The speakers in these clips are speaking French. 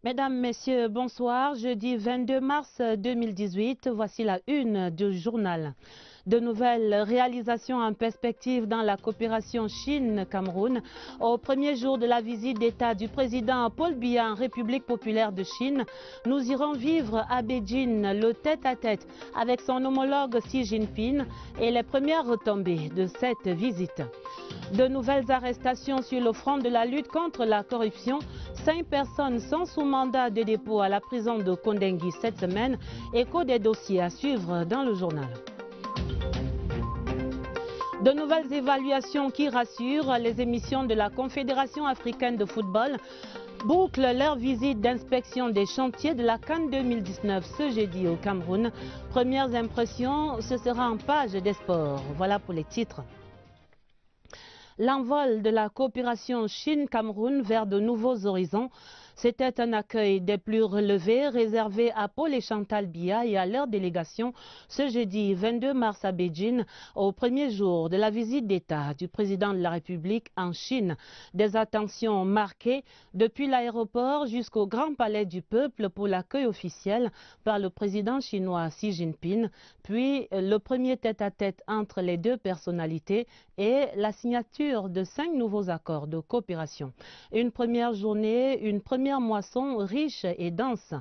Mesdames, Messieurs, bonsoir. Jeudi 22 mars 2018, voici la une du journal. De nouvelles réalisations en perspective dans la coopération Chine-Cameroun. Au premier jour de la visite d'État du président Paul Biya en République populaire de Chine, nous irons vivre à Beijing le tête-à-tête avec son homologue Xi Jinping et les premières retombées de cette visite. De nouvelles arrestations sur le front de la lutte contre la corruption. 5 personnes sont sous mandat de dépôt à la prison de Kondengui cette semaine. Écho des dossiers à suivre dans le journal. De nouvelles évaluations qui rassurent. Les émissions de la Confédération africaine de football bouclent leur visite d'inspection des chantiers de la CAN 2019 ce jeudi au Cameroun. Premières impressions, ce sera en page des sports. Voilà pour les titres. L'envol de la coopération Chine-Cameroun vers de nouveaux horizons. C'était un accueil des plus relevés réservé à Paul et Chantal Biya et à leur délégation ce jeudi 22 mars à Beijing, au premier jour de la visite d'État du président de la République en Chine. Des attentions marquées depuis l'aéroport jusqu'au Grand Palais du Peuple pour l'accueil officiel par le président chinois Xi Jinping, puis le premier tête-à-tête entre les deux personnalités et la signature de 5 nouveaux accords de coopération. Une première journée, une première moisson riche et dense.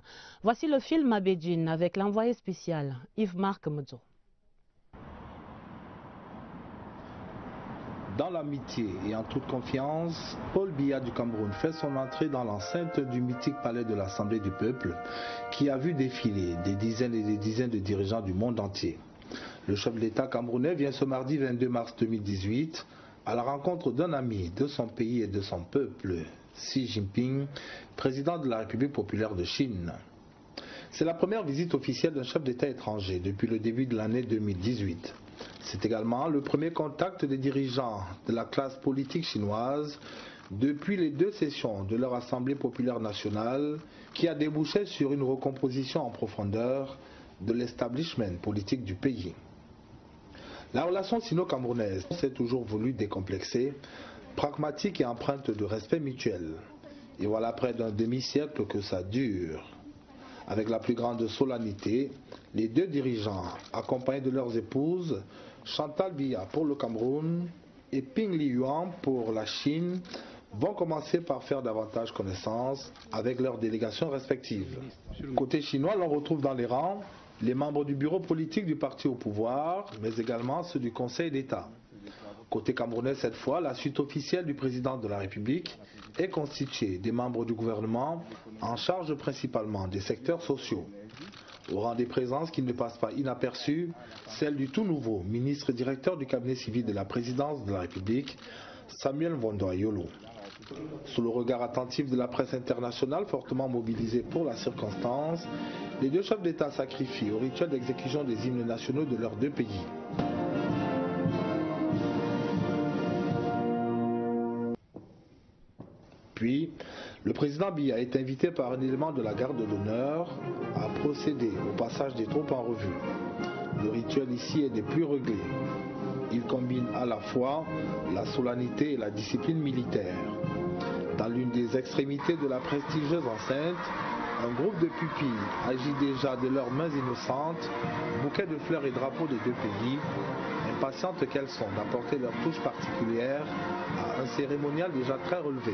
Voici le film à Beijing avec l'envoyé spécial Yves-Marc Modzo. Dans l'amitié et en toute confiance, Paul Biya du Cameroun fait son entrée dans l'enceinte du mythique palais de l'Assemblée du Peuple qui a vu défiler des dizaines et des dizaines de dirigeants du monde entier. Le chef de l'État camerounais vient ce mardi 22 mars 2018 à la rencontre d'un ami de son pays et de son peuple, Xi Jinping, président de la République populaire de Chine. C'est la première visite officielle d'un chef d'État étranger depuis le début de l'année 2018. C'est également le premier contact des dirigeants de la classe politique chinoise depuis les 2 sessions de leur Assemblée populaire nationale qui a débouché sur une recomposition en profondeur de l'establishment politique du pays. La relation sino-camerounaise s'est toujours voulue décomplexée, pragmatique et empreinte de respect mutuel. Et voilà près d'un demi-siècle que ça dure. Avec la plus grande solennité, les 2 dirigeants, accompagnés de leurs épouses, Chantal Biya pour le Cameroun et Ping Liyuan pour la Chine, vont commencer par faire davantage connaissance avec leurs délégations respectives. Côté chinois, l'on retrouve dans les rangs les membres du bureau politique du parti au pouvoir, mais également ceux du Conseil d'État. Côté camerounais, cette fois, la suite officielle du président de la République est constituée des membres du gouvernement en charge principalement des secteurs sociaux. Au rang des présences qui ne passent pas inaperçues, celle du tout nouveau ministre directeur du cabinet civil de la présidence de la République, Samuel Mvondo-Ayolo. Sous le regard attentif de la presse internationale fortement mobilisée pour la circonstance, les 2 chefs d'État sacrifient au rituel d'exécution des hymnes nationaux de leurs 2 pays. Puis, le président Biya est invité par un élément de la garde de l'honneur à procéder au passage des troupes en revue. Le rituel ici est des plus réglés. Il combine à la fois la solennité et la discipline militaire. Dans l'une des extrémités de la prestigieuse enceinte, un groupe de pupilles agit déjà de leurs mains innocentes, bouquets de fleurs et drapeaux des 2 pays, impatientes qu'elles sont d'apporter leur touche particulière à un cérémonial déjà très relevé.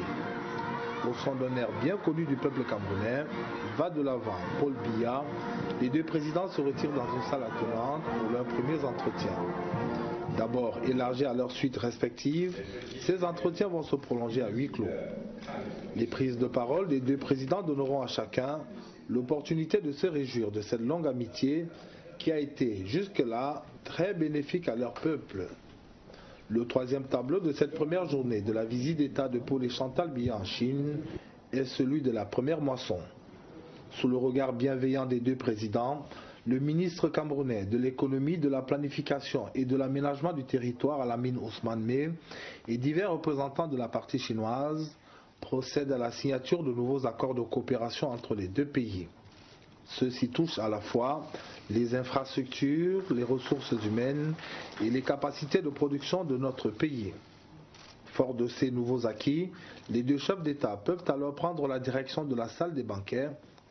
Au son d'un air bien connu du peuple camerounais, va de l'avant Paul Biya, les 2 présidents se retirent dans une salle attenante pour leurs premiers entretiens. D'abord élargis à leurs suites respectives, ces entretiens vont se prolonger à huis clos. Les prises de parole des 2 présidents donneront à chacun l'opportunité de se réjouir de cette longue amitié qui a été jusque-là très bénéfique à leur peuple. Le 3e tableau de cette première journée de la visite d'État de Paul et Chantal Biya en Chine est celui de la première moisson. Sous le regard bienveillant des 2 présidents, le ministre camerounais de l'économie, de la planification et de l'aménagement du territoire Alamine Ousmane Meh et divers représentants de la partie chinoise procèdent à la signature de nouveaux accords de coopération entre les 2 pays. Ceux-ci touchent à la fois les infrastructures, les ressources humaines et les capacités de production de notre pays. Fort de ces nouveaux acquis, les deux chefs d'État peuvent alors prendre la direction de la salle des banquets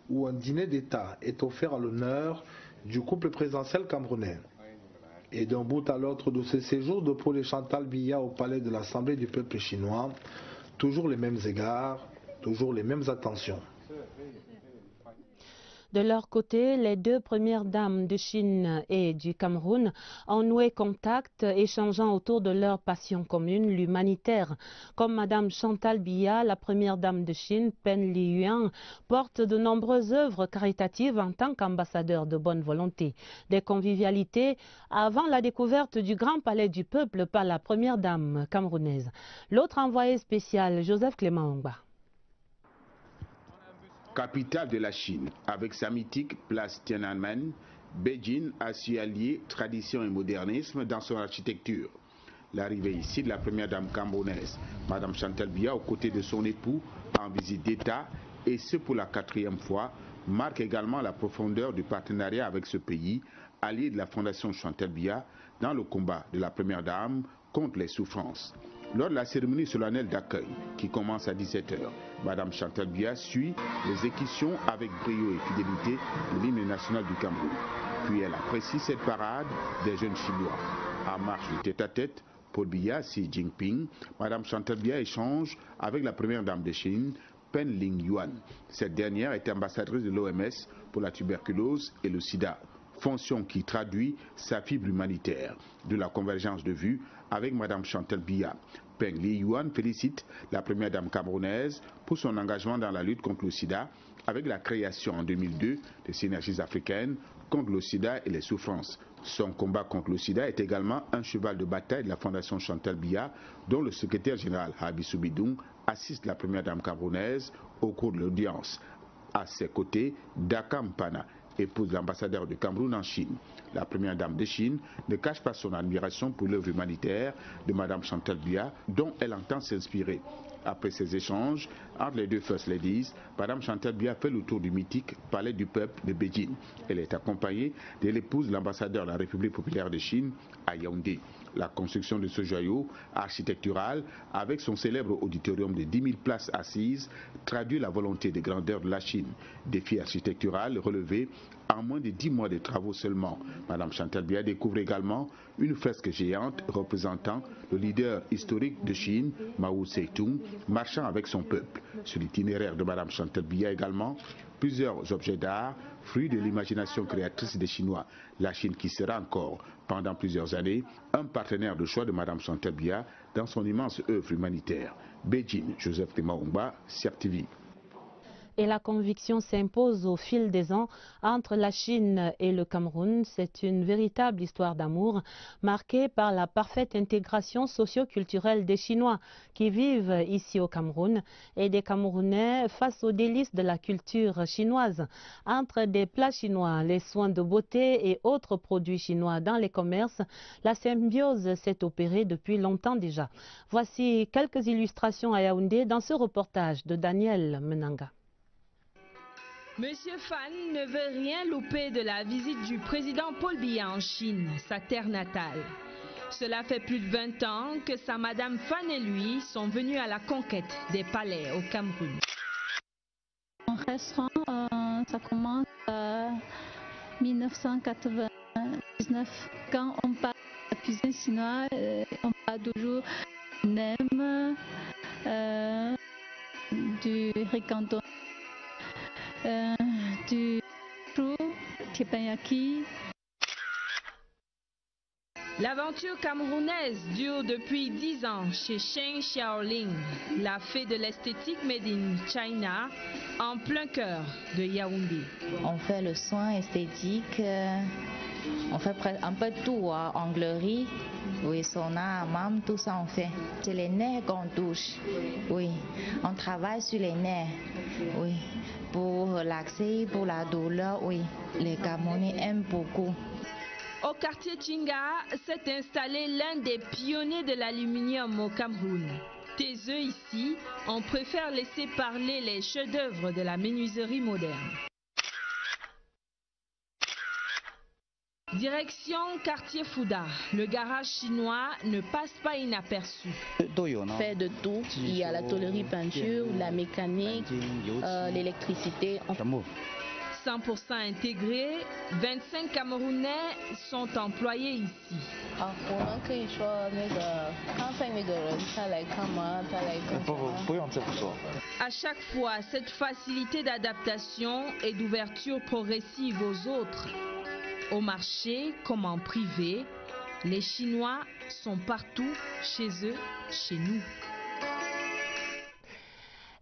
où un dîner d'État est offert à l'honneur du couple présidentiel camerounais. Et d'un bout à l'autre de ce séjour de Paul et Chantal Biya au palais de l'Assemblée du peuple chinois, toujours les mêmes égards, toujours les mêmes attentions. De leur côté, les deux premières dames de Chine et du Cameroun ont noué contact, échangeant autour de leur passion commune, l'humanitaire. Comme Madame Chantal Biya, la première dame de Chine, Pen Liyuan, porte de nombreuses œuvres caritatives en tant qu'ambassadeur de bonne volonté. Des convivialités avant la découverte du Grand Palais du Peuple par la première dame camerounaise. L'autre envoyé spécial, Joseph Clément Ongba. Capitale de la Chine, avec sa mythique place Tiananmen, Beijing a su allier tradition et modernisme dans son architecture. L'arrivée ici de la première dame camerounaise, Madame Chantal Biya, aux côtés de son époux, en visite d'État, et ce pour la 4e fois, marque également la profondeur du partenariat avec ce pays, allié de la Fondation Chantal Biya, dans le combat de la première dame contre les souffrances. Lors de la cérémonie solennelle d'accueil, qui commence à 17 h, Madame Chantal Biya suit les équitations avec brio et fidélité de l'hymne national du Cameroun. Puis elle apprécie cette parade des jeunes Chinois. En marche du tête-à-tête, Paul Biya, Xi Jinping, Madame Chantal Biya échange avec la première dame de Chine, Pen Liyuan. Cette dernière est ambassadrice de l'OMS pour la tuberculose et le sida, fonction qui traduit sa fibre humanitaire. De la convergence de vues avec Madame Chantal Biya, Pen Liyuan félicite la première dame camerounaise pour son engagement dans la lutte contre le sida, avec la création en 2002 des synergies africaines contre le sida et les souffrances. Son combat contre le sida est également un cheval de bataille de la Fondation Chantal Biya, dont le secrétaire général Habissou Bidoum assiste la première dame camerounaise au cours de l'audience. À ses côtés, Daka Mpana, épouse de l'ambassadeur du Cameroun en Chine. La première dame de Chine ne cache pas son admiration pour l'œuvre humanitaire de Madame Chantal Biya, dont elle entend s'inspirer. Après ces échanges entre les deux First Ladies, Madame Chantal Biya fait le tour du mythique Palais du Peuple de Beijing. Elle est accompagnée de l'épouse de l'ambassadeur de la République populaire de Chine à Yaoundé. La construction de ce joyau architectural, avec son célèbre auditorium de 10 000 places assises, traduit la volonté de grandeur de la Chine. Défi architectural relevé en moins de 10 mois de travaux seulement. Madame Chantal Biya découvre également une fresque géante représentant le leader historique de Chine, Mao Tse-tung, marchant avec son peuple. Sur l'itinéraire de Madame Chantal Biya également, plusieurs objets d'art, fruits de l'imagination créatrice des Chinois. La Chine qui sera encore, pendant plusieurs années, un partenaire de choix de Madame Chantal Biya dans son immense œuvre humanitaire. Beijing, Joseph Temaumba, CIAP TV. Et la conviction s'impose au fil des ans entre la Chine et le Cameroun. C'est une véritable histoire d'amour marquée par la parfaite intégration socio-culturelle des Chinois qui vivent ici au Cameroun et des Camerounais face aux délices de la culture chinoise. Entre des plats chinois, les soins de beauté et autres produits chinois dans les commerces, la symbiose s'est opérée depuis longtemps déjà. Voici quelques illustrations à Yaoundé dans ce reportage de Daniel Menanga. Monsieur Fan ne veut rien louper de la visite du président Paul Biya en Chine, sa terre natale. Cela fait plus de 20 ans que sa madame Fan et lui sont venus à la conquête des palais au Cameroun. En restaurant, ça commence en 1999. Quand on parle de la cuisine chinoise, on parle toujours nem, du riz canton, du chou, teppanyaki. L'aventure camerounaise dure depuis 10 ans chez Sheng Xiaoling, la fée de l'esthétique made in China, en plein cœur de Yaoundé. On fait le soin esthétique, on fait un peu tout, onglerie, oui, sauna, hammam, tout ça on fait. C'est les nerfs qu'on touche, oui, on travaille sur les nerfs, oui, pour relaxer, pour la douleur, oui, les Camerounais aiment beaucoup. Au quartier Chinga s'est installé l'un des pionniers de l'aluminium au Cameroun. Taiseux ici, on préfère laisser parler les chefs-d'œuvre de la menuiserie moderne. Direction quartier Fouda, le garage chinois ne passe pas inaperçu. Fait de tout, il y a la tôlerie peinture, la mécanique, l'électricité. 100% intégrés, 25 Camerounais sont employés ici. À chaque fois, cette facilité d'adaptation et d'ouverture progressive aux autres. Au marché comme en privé, les Chinois sont partout, chez eux, chez nous.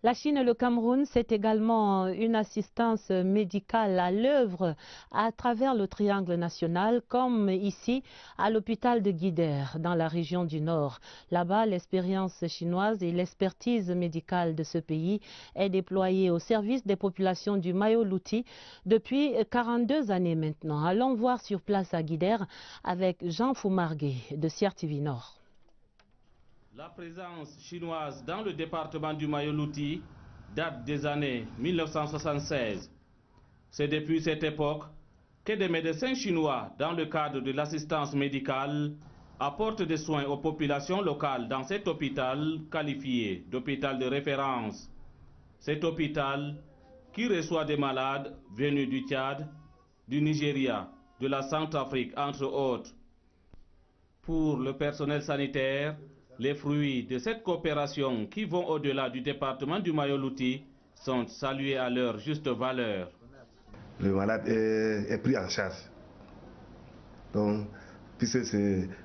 La Chine et le Cameroun, c'est également une assistance médicale à l'œuvre à travers le triangle national, comme ici à l'hôpital de Guider, dans la région du Nord. Là-bas, l'expérience chinoise et l'expertise médicale de ce pays est déployée au service des populations du Mayo-Louti depuis 42 années maintenant. Allons voir sur place à Guider avec Jean Foumargué de Sierre TV Nord. La présence chinoise dans le département du Mayo-Louti date des années 1976. C'est depuis cette époque que des médecins chinois, dans le cadre de l'assistance médicale, apportent des soins aux populations locales dans cet hôpital qualifié d'hôpital de référence. Cet hôpital qui reçoit des malades venus du Tchad, du Nigeria, de la Centrafrique, entre autres. Pour le personnel sanitaire, les fruits de cette coopération qui vont au-delà du département du Mayo-Louti sont salués à leur juste valeur. Le malade est pris en charge. Donc, puisque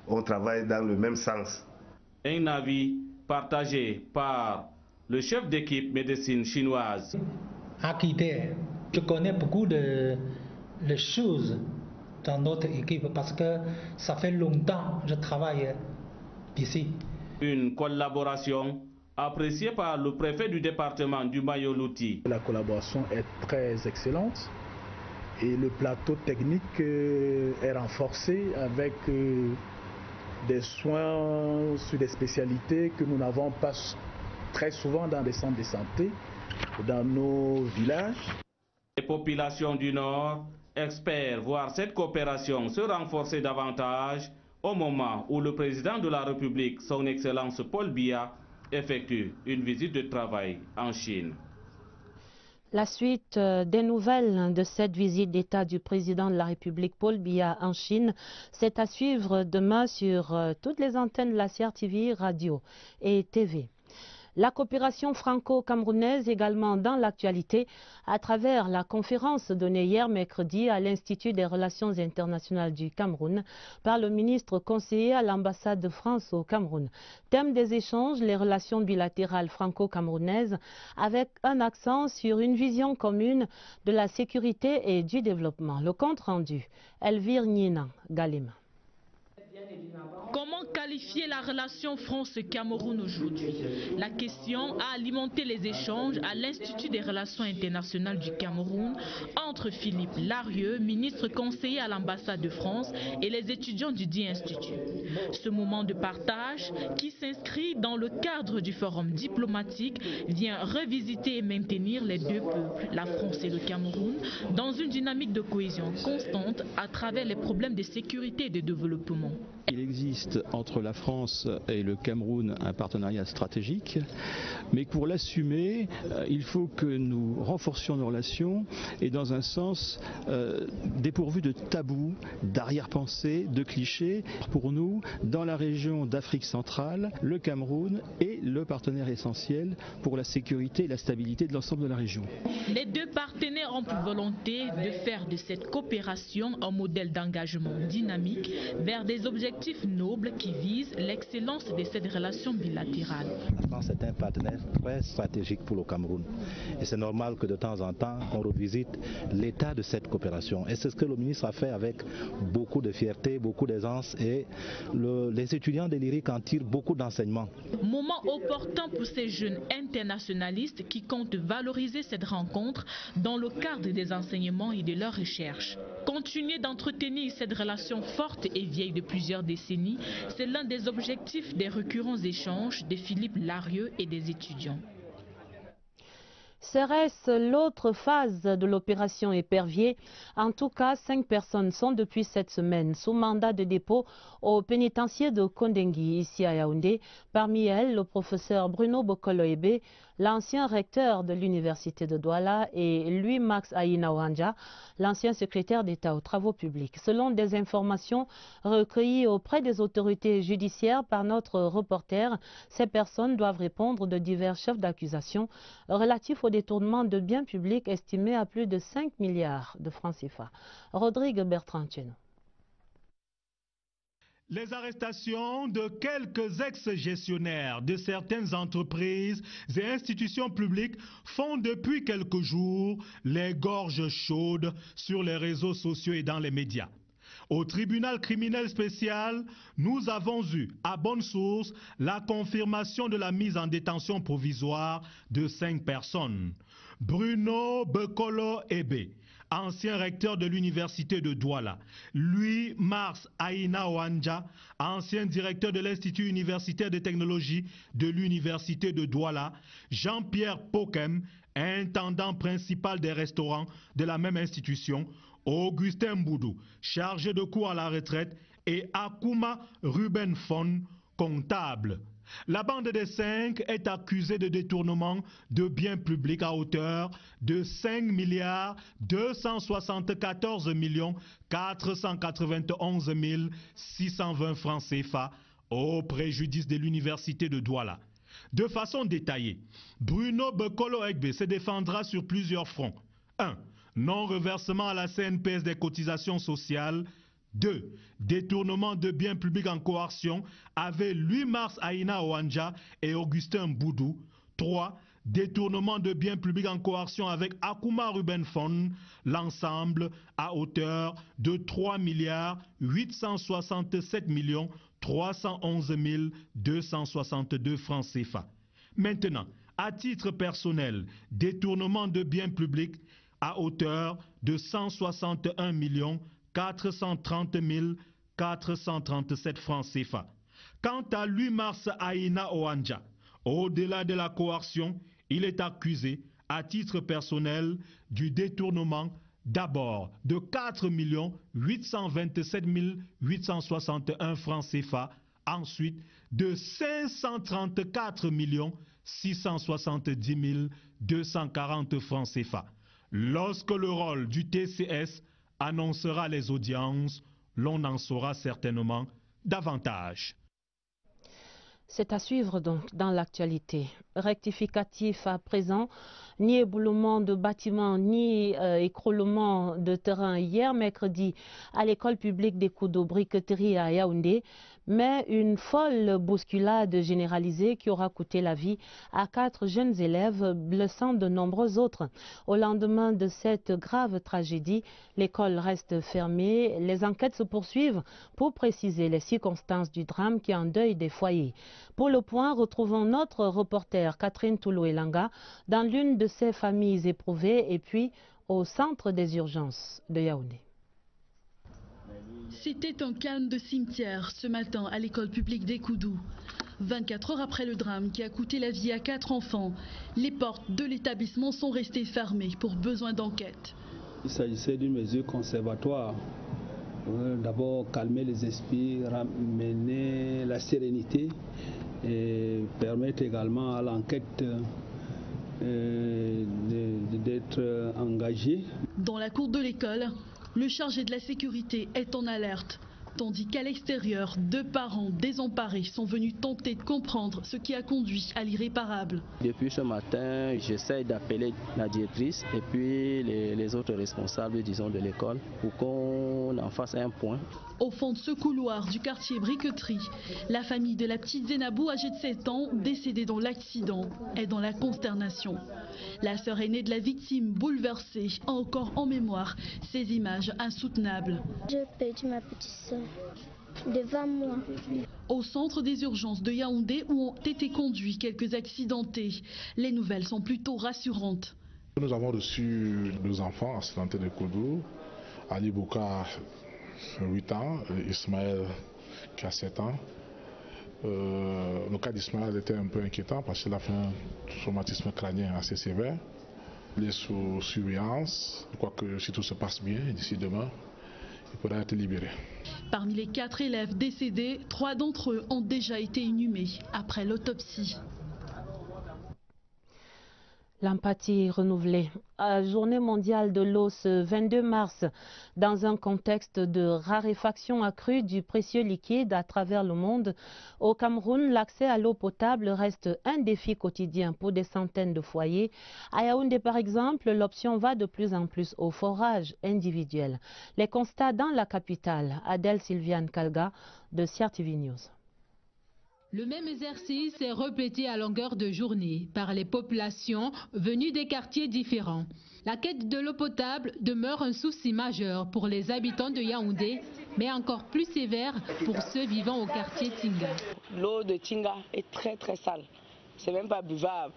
on travaille dans le même sens. Un avis partagé par le chef d'équipe médecine chinoise. À Guider, je connais beaucoup de choses dans notre équipe parce que ça fait longtemps que je travaille ici. Une collaboration appréciée par le préfet du département du Mayo-Louti. La collaboration est très excellente et le plateau technique est renforcé avec des soins sur des spécialités que nous n'avons pas très souvent dans des centres de santé, dans nos villages. Les populations du Nord espèrent voir cette coopération se renforcer davantage au moment où le président de la République, son Excellence Paul Biya, effectue une visite de travail en Chine. La suite des nouvelles de cette visite d'État du président de la République Paul Biya en Chine, c'est à suivre demain sur toutes les antennes de la Sierre TV, radio et TV. La coopération franco-camerounaise également dans l'actualité à travers la conférence donnée hier mercredi à l'Institut des Relations internationales du Cameroun par le ministre conseiller à l'ambassade de France au Cameroun. Thème des échanges, les relations bilatérales franco-camerounaises avec un accent sur une vision commune de la sécurité et du développement. Le compte rendu, Elvire Nina Galima. Comment qualifier la relation France-Cameroun aujourd'hui? La question a alimenté les échanges à l'Institut des Relations internationales du Cameroun entre Philippe Larieux, ministre conseiller à l'ambassade de France, et les étudiants du dit institut. Ce moment de partage, qui s'inscrit dans le cadre du forum diplomatique, vient revisiter et maintenir les deux peuples, la France et le Cameroun, dans une dynamique de cohésion constante à travers les problèmes de sécurité et de développement. Il existe entre la France et le Cameroun un partenariat stratégique, mais pour l'assumer, il faut que nous renforcions nos relations et dans un sens dépourvu de tabous, d'arrière-pensées, de clichés. Pour nous, dans la région d'Afrique centrale, le Cameroun est le partenaire essentiel pour la sécurité et la stabilité de l'ensemble de la région. Les deux partenaires ont pour volonté de faire de cette coopération un modèle d'engagement dynamique vers des objectifs nobles qui visent l'excellence de cette relation bilatérale. La France est un partenaire très stratégique pour le Cameroun. Et c'est normal que de temps en temps, on revisite l'état de cette coopération. Et c'est ce que le ministre a fait avec beaucoup de fierté, beaucoup d'aisance. Et les étudiants de l'IRIC en tirent beaucoup d'enseignements. Moment opportun pour ces jeunes internationalistes qui comptent valoriser cette rencontre dans le cadre des enseignements et de leurs recherches. Continuer d'entretenir cette relation forte et vieille de plusieurs décennies, c'est l'un des objectifs des récurrents échanges de Philippe Larieux et des étudiants. Serait-ce l'autre phase de l'opération Épervier? En tout cas, 5 personnes sont depuis cette semaine sous mandat de dépôt au pénitencier de Kondengui, ici à Yaoundé. Parmi elles, le professeur Bruno Bokolo-Ebe, l'ancien recteur de l'université de Douala, et Louis-Max Aïna-Ouanja, l'ancien secrétaire d'État aux travaux publics. Selon des informations recueillies auprès des autorités judiciaires par notre reporter, ces personnes doivent répondre de divers chefs d'accusation relatifs au détournement de biens publics estimés à plus de 5 milliards de francs CFA. Rodrigue Bertrand-Tcheno. Les arrestations de quelques ex-gestionnaires de certaines entreprises et institutions publiques font depuis quelques jours les gorges chaudes sur les réseaux sociaux et dans les médias. Au tribunal criminel spécial, nous avons eu, à bonne source, la confirmation de la mise en détention provisoire de 5 personnes. Bruno Bokolo-Ebe, ancien recteur de l'université de Douala, Louis-Max Aïna-Ouanja, ancien directeur de l'Institut universitaire de technologie de l'université de Douala, Jean-Pierre Pokem, intendant principal des restaurants de la même institution, Augustin Boudou, chargé de cours à la retraite, et Akuma Ruben Fon, comptable. La bande des 5 est accusée de détournement de biens publics à hauteur de 5 milliards 274 millions 491 620 francs CFA au préjudice de l'université de Douala. De façon détaillée, Bruno Bokolo-Ebe se défendra sur plusieurs fronts. 1. Non-reversement à la CNPS des cotisations sociales. 2. Détournement de biens publics en coercion avec Louis-Max Aïna-Ouanja et Augustin Boudou. 3. Détournement de biens publics en coercion avec Akuma Ruben Fon, l'ensemble à hauteur de 3 milliards 867 millions 311 262 francs CFA. Maintenant, à titre personnel, détournement de biens publics à hauteur de 161 millions 430 437 francs CFA. Quant à Louis-Max Aïna-Ouanja, au-delà de la coercion, il est accusé, à titre personnel, du détournement d'abord de 4 827 861 francs CFA, ensuite de 534 670 240 francs CFA. Lorsque le rôle du TCS annoncera les audiences, l'on en saura certainement davantage. C'est à suivre donc dans l'actualité. Rectificatif à présent, ni éboulement de bâtiments, ni écroulement de terrain hier mercredi à l'école publique des Koudou Briqueterie à Yaoundé, mais une folle bousculade généralisée qui aura coûté la vie à 4 jeunes élèves, blessant de nombreux autres. Au lendemain de cette grave tragédie, l'école reste fermée. Les enquêtes se poursuivent pour préciser les circonstances du drame qui endeuille des foyers. Pour le point, retrouvons notre reporter Catherine Toulou-Elanga dans l'une de ces familles éprouvées et puis au centre des urgences de Yaoundé. C'était un calme de cimetière ce matin à l'école publique des Koudou. 24 heures après le drame qui a coûté la vie à 4 enfants, les portes de l'établissement sont restées fermées pour besoin d'enquête. Il s'agissait d'une mesure conservatoire. D'abord calmer les esprits, ramener la sérénité et permettre également à l'enquête d'être engagée. Dans la cour de l'école, le chargé de la sécurité est en alerte, tandis qu'à l'extérieur, 2 parents désemparés sont venus tenter de comprendre ce qui a conduit à l'irréparable. Depuis ce matin, j'essaie d'appeler la directrice et puis les autres responsables, disons, de l'école pour qu'on en fasse un point. Au fond de ce couloir du quartier Briqueterie, la famille de la petite Zénabou, âgée de 7 ans, décédée dans l'accident, est dans la consternation. La sœur aînée de la victime, bouleversée, a encore en mémoire ces images insoutenables. J'ai perdu ma petite sœur devant moi. Au centre des urgences de Yaoundé, où ont été conduits quelques accidentés, les nouvelles sont plutôt rassurantes. Nous avons reçu 2 enfants accidentés de Koudou, Ali Bouka, 8 ans, et Ismaël qui a 7 ans. Le cas d'Ismaël était un peu inquiétant parce qu'il a fait un traumatisme crânien assez sévère. Il est sous surveillance. Je crois que si tout se passe bien, d'ici demain, il pourra être libéré. Parmi les 4 élèves décédés, 3 d'entre eux ont déjà été inhumés après l'autopsie. L'empathie renouvelée. Journée mondiale de l'eau ce 22 mars, dans un contexte de raréfaction accrue du précieux liquide à travers le monde. Au Cameroun, l'accès à l'eau potable reste un défi quotidien pour des centaines de foyers. À Yaoundé, par exemple, l'option va de plus en plus au forage individuel. Les constats dans la capitale. Adèle Sylviane Kalga de CRTV News. Le même exercice est répété à longueur de journée par les populations venues des quartiers différents. La quête de l'eau potable demeure un souci majeur pour les habitants de Yaoundé, mais encore plus sévère pour ceux vivant au quartier Tinga. L'eau de Tinga est très sale, c'est même pas buvable.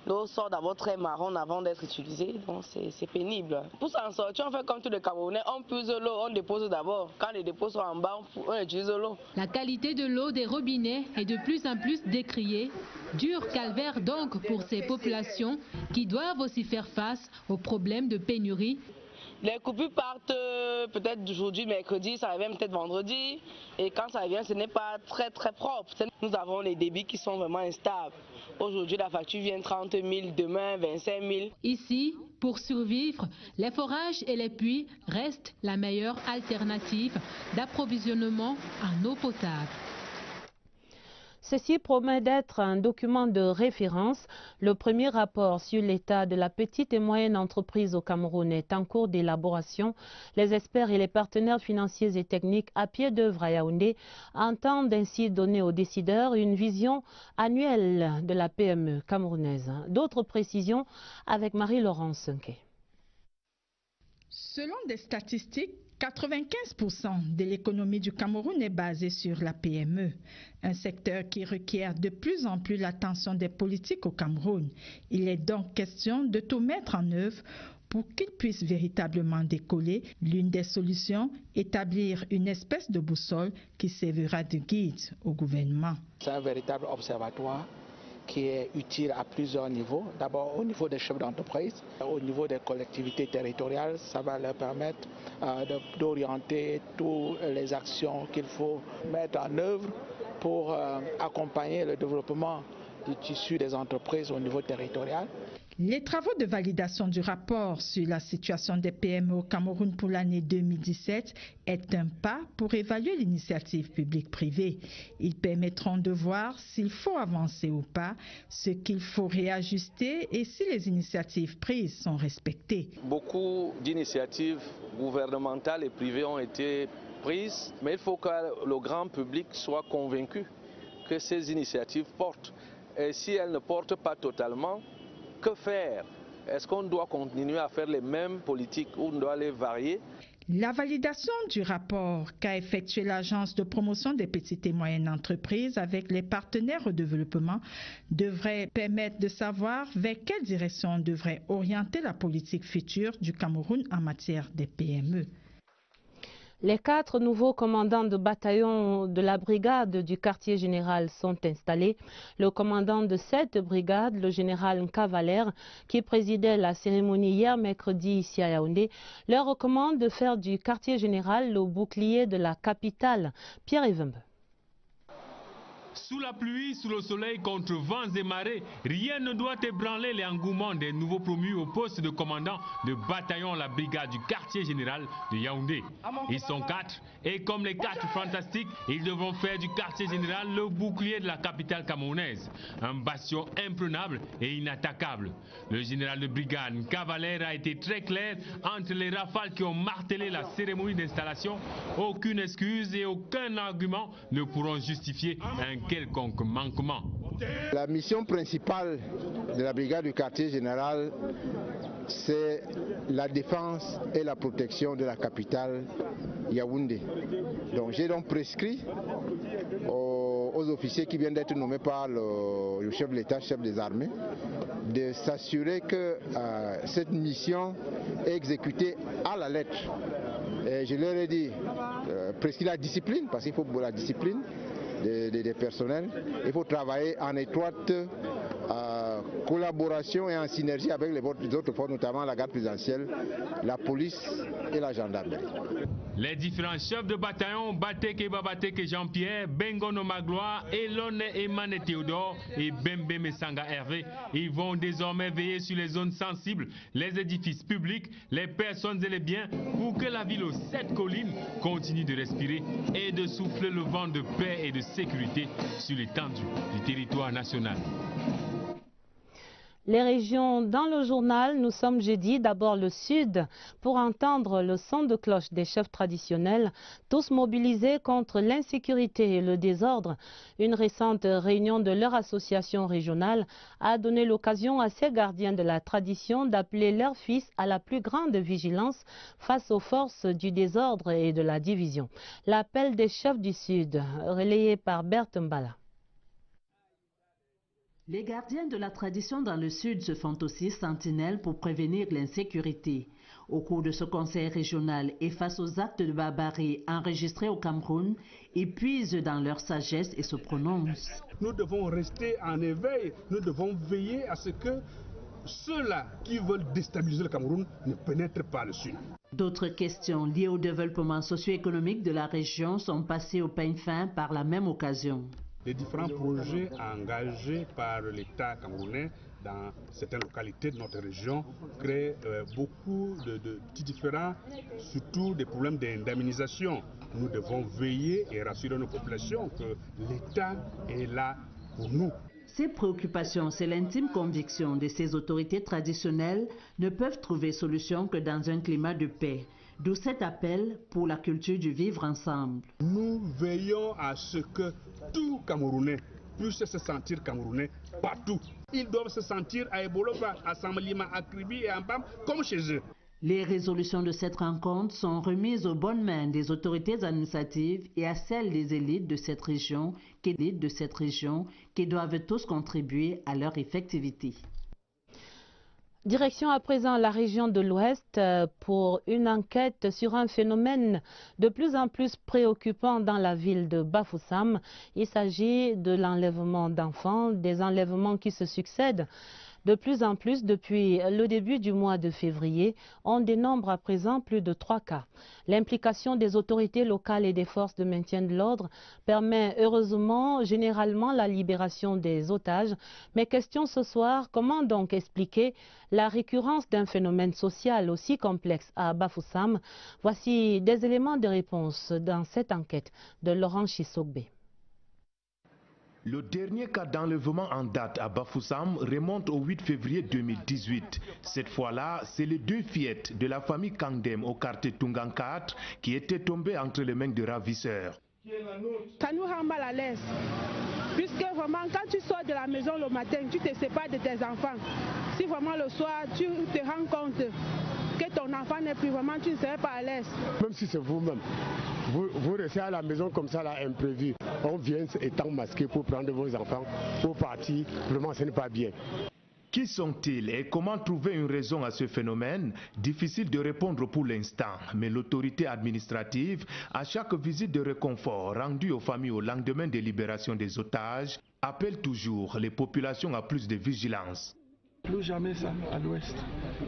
L'eau sort d'abord très marron avant d'être utilisée, donc c'est pénible. Pour s'en sortir, on fait comme tous les Camerounais, on puise l'eau, on dépose d'abord. Quand les dépôts sont en bas, on utilise l'eau. La qualité de l'eau des robinets est de plus en plus décriée. Dur calvaire donc pour ces populations qui doivent aussi faire face aux problèmes de pénurie. Les coupures partent peut-être aujourd'hui, mercredi, ça revient peut-être vendredi. Et quand ça revient, ce n'est pas très propre. Nous avons les débits qui sont vraiment instables. Aujourd'hui, la facture vient 30 000, demain 25 000. Ici, pour survivre, les forages et les puits restent la meilleure alternative d'approvisionnement en eau potable. Ceci promet d'être un document de référence. Le premier rapport sur l'état de la petite et moyenne entreprise au Cameroun est en cours d'élaboration. Les experts et les partenaires financiers et techniques à pied d'œuvre à Yaoundé entendent ainsi donner aux décideurs une vision annuelle de la PME camerounaise. D'autres précisions avec Marie-Laurence Sunke. Selon des statistiques, 95% de l'économie du Cameroun est basée sur la PME, un secteur qui requiert de plus en plus l'attention des politiques au Cameroun. Il est donc question de tout mettre en œuvre pour qu'il puisse véritablement décoller. L'une des solutions, établir une espèce de boussole qui servira de guide au gouvernement. C'est un véritable observatoire qui est utile à plusieurs niveaux. D'abord au niveau des chefs d'entreprise, au niveau des collectivités territoriales, ça va leur permettre d'orienter toutes les actions qu'il faut mettre en œuvre pour accompagner le développement du tissu des entreprises au niveau territorial. Les travaux de validation du rapport sur la situation des PME au Cameroun pour l'année 2017 est un pas pour évaluer l'initiative publique-privée. Ils permettront de voir s'il faut avancer ou pas, ce qu'il faut réajuster et si les initiatives prises sont respectées. Beaucoup d'initiatives gouvernementales et privées ont été prises, mais il faut que le grand public soit convaincu que ces initiatives portent. Et si elles ne portent pas totalement, que faire? Est-ce qu'on doit continuer à faire les mêmes politiques ou on doit les varier? La validation du rapport qu'a effectué l'Agence de promotion des petites et moyennes entreprises avec les partenaires au développement devrait permettre de savoir vers quelle direction on devrait orienter la politique future du Cameroun en matière des PME. Les 4 nouveaux commandants de bataillon de la brigade du quartier général sont installés. Le commandant de cette brigade, le général Nkavaler, qui présidait la cérémonie hier mercredi ici à Yaoundé, leur recommande de faire du quartier général le bouclier de la capitale. Pierre Evembe. Sous la pluie, sous le soleil, contre vents et marées, rien ne doit ébranler l'engouement des nouveaux promus au poste de commandant de bataillon la brigade du quartier général de Yaoundé. Ils sont 4 et comme les 4 fantastiques, ils devront faire du quartier général le bouclier de la capitale camerounaise. Un bastion imprenable et inattaquable. Le général de brigade Nkavaler a été très clair entre les rafales qui ont martelé la cérémonie d'installation. Aucune excuse et aucun argument ne pourront justifier un quelconque manquement. La mission principale de la brigade du quartier général, c'est la défense et la protection de la capitale Yaoundé. Donc j'ai donc prescrit aux officiers qui viennent d'être nommés par le chef de l'État, chef des armées, de s'assurer que cette mission est exécutée à la lettre. Et je leur ai dit, prescrit la discipline, parce qu'il faut la discipline des personnels. Il faut travailler en étroite collaboration et en synergie avec les autres forces, notamment la garde présidentielle, la police et la gendarmerie. Les différents chefs de bataillon, Bateke Babateke Jean-Pierre, Bengono Magloire, Elone Emane Théodore et Bembe Mesanga Hervé, ils vont désormais veiller sur les zones sensibles, les édifices publics, les personnes et les biens pour que la ville aux 7 collines continue de respirer et de souffler le vent de paix et de sécurité sur l'étendue du territoire national. Les régions dans le journal, nous sommes jeudi, d'abord le sud, pour entendre le son de cloche des chefs traditionnels, tous mobilisés contre l'insécurité et le désordre. Une récente réunion de leur association régionale a donné l'occasion à ces gardiens de la tradition d'appeler leurs fils à la plus grande vigilance face aux forces du désordre et de la division. L'appel des chefs du sud, relayé par Berthe Mbala. Les gardiens de la tradition dans le sud se font aussi sentinelles pour prévenir l'insécurité. Au cours de ce conseil régional et face aux actes de barbarie enregistrés au Cameroun, ils puisent dans leur sagesse et se prononcent. Nous devons rester en éveil, nous devons veiller à ce que ceux-là qui veulent déstabiliser le Cameroun ne pénètrent pas le sud. D'autres questions liées au développement socio-économique de la région sont passées au peigne fin par la même occasion. Les différents projets engagés par l'État camerounais dans certaines localités de notre région créent beaucoup de petits différends, surtout des problèmes d'indemnisation. Nous devons veiller et rassurer nos populations que l'État est là pour nous. Ces préoccupations, c'est l'intime conviction de ces autorités traditionnelles, ne peuvent trouver solution que dans un climat de paix. D'où cet appel pour la culture du vivre ensemble. Nous veillons à ce que tout Camerounais puisse se sentir Camerounais partout. Ils doivent se sentir à Eboloba, à Samalima, à Kribi et à Mbam comme chez eux. Les résolutions de cette rencontre sont remises aux bonnes mains des autorités administratives et à celles des élites de cette région qui doivent tous contribuer à leur effectivité. Direction à présent la région de l'Ouest pour une enquête sur un phénomène de plus en plus préoccupant dans la ville de Bafoussam. Il s'agit de l'enlèvement d'enfants, des enlèvements qui se succèdent de plus en plus depuis le début du mois de février. On dénombre à présent plus de 3 cas. L'implication des autorités locales et des forces de maintien de l'ordre permet heureusement généralement la libération des otages. Mais question ce soir, comment donc expliquer la récurrence d'un phénomène social aussi complexe à Bafoussam? Voici des éléments de réponse dans cette enquête de Laurent Chisogbe. Le dernier cas d'enlèvement en date à Bafoussam remonte au 8 février 2018. Cette fois-là, c'est les 2 fillettes de la famille Kangdem au quartier Tungan 4 qui étaient tombées entre les mains de ravisseurs. Ça nous rend mal à l'aise, puisque vraiment quand tu sors de la maison le matin, tu te sépares de tes enfants. Si vraiment le soir, tu te rends compte que ton enfant n'est plus vraiment, tu ne serais pas à l'aise. Même si c'est vous-même, vous restez à la maison comme ça, là, imprévu. On vient étant masqué pour prendre vos enfants, pour partir, vraiment ce n'est pas bien. Qui sont-ils et comment trouver une raison à ce phénomène? Difficile de répondre pour l'instant, mais l'autorité administrative, à chaque visite de réconfort rendue aux familles au lendemain des libérations des otages, appelle toujours les populations à plus de vigilance. Plus jamais ça à l'ouest.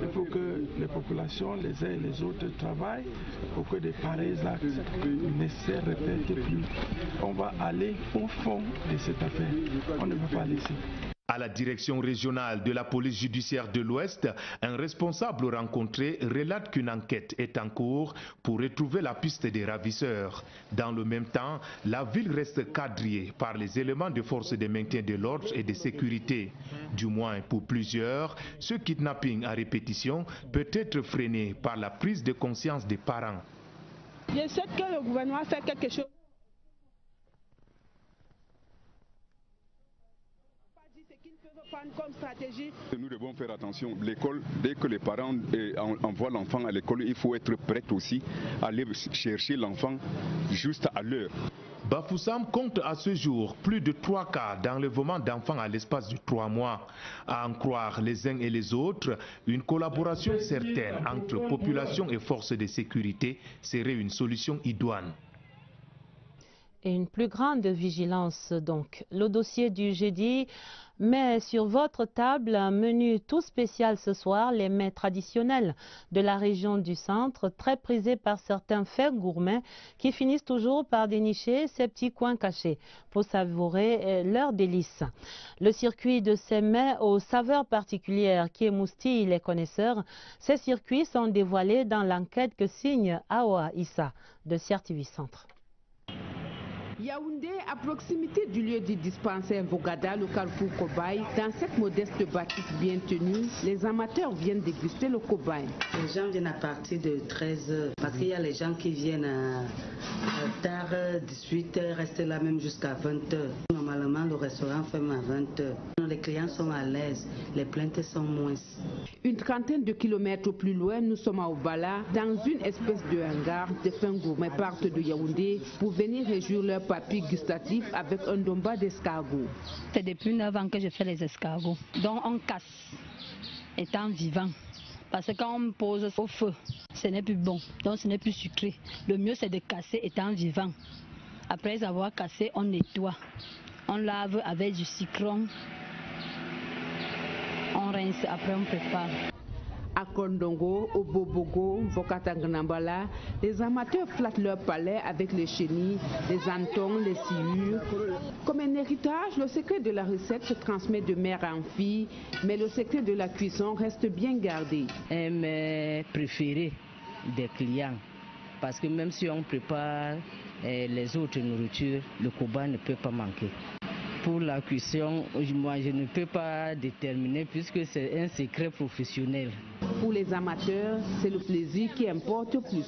Il faut que les populations, les uns et les autres, travaillent pour que des pareils actes ne se répètent plus. On va aller au fond de cette affaire. On ne peut pas laisser. À la direction régionale de la police judiciaire de l'Ouest, un responsable rencontré relate qu'une enquête est en cours pour retrouver la piste des ravisseurs. Dans le même temps, la ville reste quadrillée par les éléments de force de maintien de l'ordre et de sécurité. Du moins pour plusieurs, ce kidnapping à répétition peut être freiné par la prise de conscience des parents. Je sais que le gouvernement fait quelque chose. Comme stratégie. Nous devons faire attention. L'école, dès que les parents envoient l'enfant à l'école, il faut être prêt aussi à aller chercher l'enfant juste à l'heure. Bafoussam compte à ce jour plus de 3 cas d'enlèvement d'enfants à l'espace de 3 mois. À en croire les uns et les autres, une collaboration certaine entre population et forces de sécurité serait une solution idoine. Et une plus grande vigilance donc. Le dossier du jeudi Mais sur votre table, un menu tout spécial ce soir, les mets traditionnels de la région du centre, très prisés par certains faits gourmets qui finissent toujours par dénicher ces petits coins cachés pour savourer leurs délices. Le circuit de ces mets aux saveurs particulières qui émoustillent les connaisseurs, ces circuits sont dévoilés dans l'enquête que signe Awa Issa de CRTV Centre. Yaoundé, à proximité du lieu du dispensaire Vogada, le carrefour cobaye, dans cette modeste bâtisse bien tenue, les amateurs viennent déguster le cobaye. Les gens viennent à partir de 13h, parce qu'il y a les gens qui viennent tard, 18h, rester là même jusqu'à 20h. Normalement, le restaurant ferme à 20h. Les clients sont à l'aise, les plaintes sont moins. Une trentaine de kilomètres plus loin, nous sommes à Obala, dans une espèce de hangar. Des fins gourmets partent de Yaoundé pour venir réjouir leur papilles gustatives avec un domba d'escargot. C'est depuis 9 ans que je fais les escargots. Donc on casse, étant vivant. Parce que quand on pose au feu, ce n'est plus bon, donc ce n'est plus sucré. Le mieux c'est de casser étant vivant. Après avoir cassé, on nettoie. On lave avec du citron. On rince, après on prépare. À Kondongo, au Bobogo, Vokatangnambala, les amateurs flattent leur palais avec les chenilles, les hannetons, les sciures. Comme un héritage, le secret de la recette se transmet de mère en fille, mais le secret de la cuisson reste bien gardé. Un mets préféré des clients, parce que même si on prépare les autres nourritures, le cobaye ne peut pas manquer. Pour la cuisson, moi je ne peux pas déterminer puisque c'est un secret professionnel. Pour les amateurs, c'est le plaisir qui importe plus.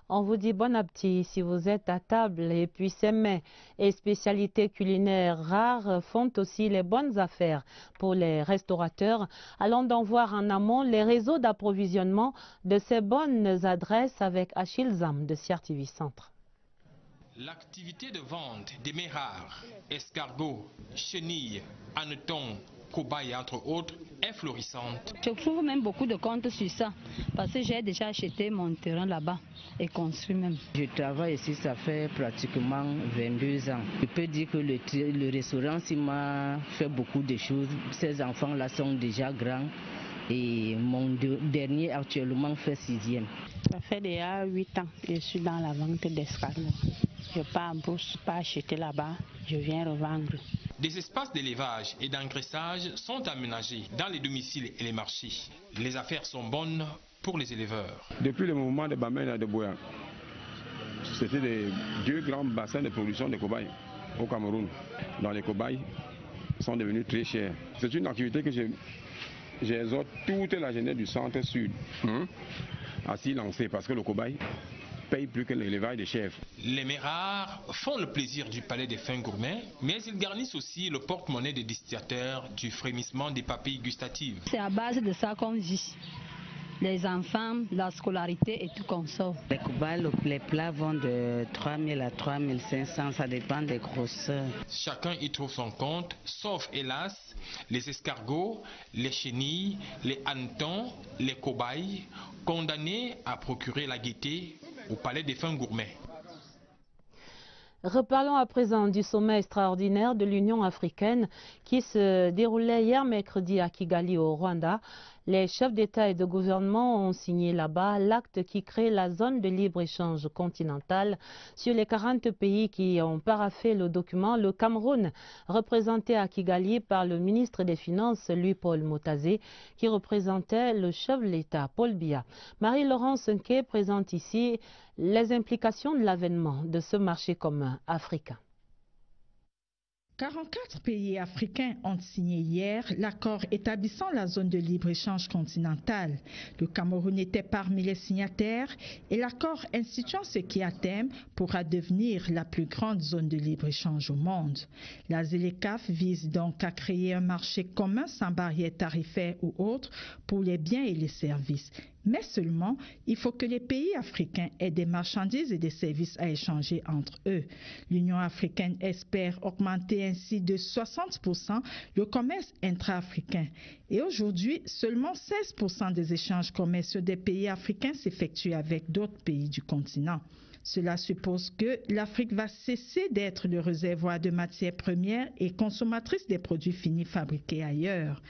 On vous dit bon appétit si vous êtes à table, et puis ces mets et spécialités culinaires rares font aussi les bonnes affaires pour les restaurateurs. Allons donc voir en amont les réseaux d'approvisionnement de ces bonnes adresses avec Achille Zam de CRTV Centre. L'activité de vente des mets rares, escargots, chenilles, hannetons, cobayes entre autres est florissante. Je trouve même beaucoup de comptes sur ça parce que j'ai déjà acheté mon terrain là-bas et construit même. Je travaille ici, ça fait pratiquement 22 ans. Je peux dire que le restaurant m'a fait beaucoup de choses. Ces enfants-là sont déjà grands. Et mon dernier actuellement fait 6e. Ça fait déjà 8 ans que je suis dans la vente d'escargots. Je pars en bourse, pas acheter là-bas, je viens revendre. Des espaces d'élevage et d'engraissage sont aménagés dans les domiciles et les marchés. Les affaires sont bonnes pour les éleveurs. Depuis le mouvement de Bamena et de Boya, c'était les 2 grands bassins de production de cobayes au Cameroun. Dans les cobayes sont devenus très chers. C'est une activité que j'exhorte toute la jeunesse du centre-sud à s'y lancer parce que le cobaye paye plus que l'élevage des chèvres. Les mets rares font le plaisir du palais des fins gourmets, mais ils garnissent aussi le porte-monnaie des destinataires du frémissement des papilles gustatives. C'est à base de ça qu'on vit. Les enfants, la scolarité et tout comme ça. Les cobayes, les plats vont de 3 000 à 3 500, ça dépend des grosseurs. Chacun y trouve son compte, sauf hélas les escargots, les chenilles, les hannetons, les cobayes, condamnés à procurer la gaieté au palais des fins gourmets. Reparlons à présent du sommet extraordinaire de l'Union africaine qui se déroulait hier mercredi à Kigali au Rwanda. Les chefs d'État et de gouvernement ont signé là-bas l'acte qui crée la zone de libre-échange continentale. Sur les 40 pays qui ont paraphé le document, le Cameroun, représenté à Kigali par le ministre des Finances, Louis-Paul Motazé, qui représentait le chef de l'État, Paul Biya. Marie-Laurence Nké présente ici les implications de l'avènement de ce marché commun africain. 44 pays africains ont signé hier l'accord établissant la zone de libre-échange continentale. Le Cameroun était parmi les signataires et l'accord instituant ce qui à terme pourra devenir la plus grande zone de libre-échange au monde. La ZLECAf vise donc à créer un marché commun sans barrières tarifaires ou autres pour les biens et les services. Mais seulement, il faut que les pays africains aient des marchandises et des services à échanger entre eux. L'Union africaine espère augmenter ainsi de 60% le commerce intra-africain. Et aujourd'hui, seulement 16% des échanges commerciaux des pays africains s'effectuent avec d'autres pays du continent. Cela suppose que l'Afrique va cesser d'être le réservoir de matières premières et consommatrice des produits finis fabriqués ailleurs.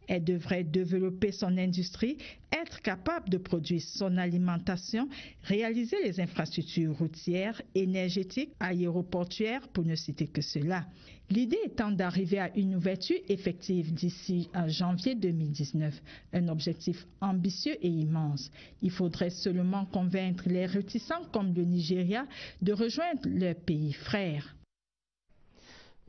Elle devrait développer son industrie, être capable de produire son alimentation, réaliser les infrastructures routières, énergétiques, aéroportuaires, pour ne citer que cela. L'idée étant d'arriver à une ouverture effective d'ici à janvier 2019, un objectif ambitieux et immense. Il faudrait seulement convaincre les réticents comme le Nigeria de rejoindre leur pays frère.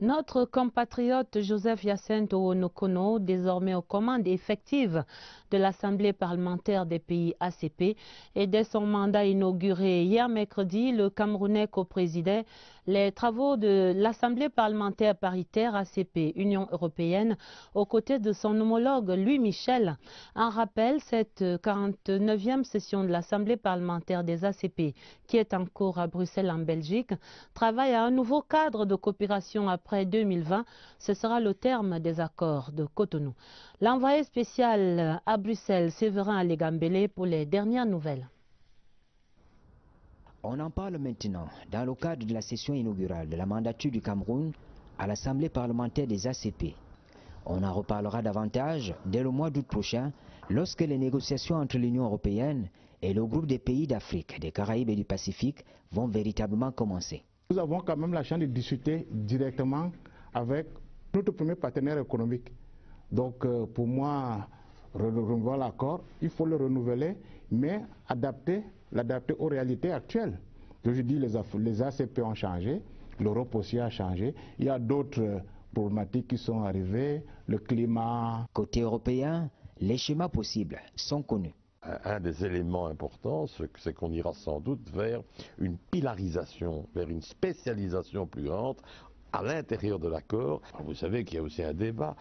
Notre compatriote Joseph Hyacinthe Owonokono, désormais aux commandes effectives de l'Assemblée parlementaire des pays ACP, et dès son mandat inauguré hier mercredi, le Camerounais co-présidait les travaux de l'Assemblée parlementaire paritaire ACP Union européenne aux côtés de son homologue Louis Michel. En rappel, cette 49e session de l'Assemblée parlementaire des ACP, qui est en cours à Bruxelles en Belgique, travaille à un nouveau cadre de coopération après 2020. Ce sera le terme des accords de Cotonou. L'envoyé spécial à Bruxelles, Séverin Alégambélé, pour les dernières nouvelles. On en parle maintenant dans le cadre de la session inaugurale de la mandature du Cameroun à l'Assemblée parlementaire des ACP. On en reparlera davantage dès le mois d'août prochain lorsque les négociations entre l'Union européenne et le groupe des pays d'Afrique, des Caraïbes et du Pacifique vont véritablement commencer. Nous avons quand même la chance de discuter directement avec notre premier partenaire économique. Donc pour moi, renouveler l'accord, il faut le renouveler, mais l'adapter aux réalités actuelles. Je dis les ACP ont changé, l'Europe aussi a changé, il y a d'autres problématiques qui sont arrivées, le climat. Côté européen, les schémas possibles sont connus. Un des éléments importants, c'est qu'on ira sans doute vers une pilarisation, vers une spécialisation plus grande à l'intérieur de l'accord. Vous savez qu'il y a aussi un débat.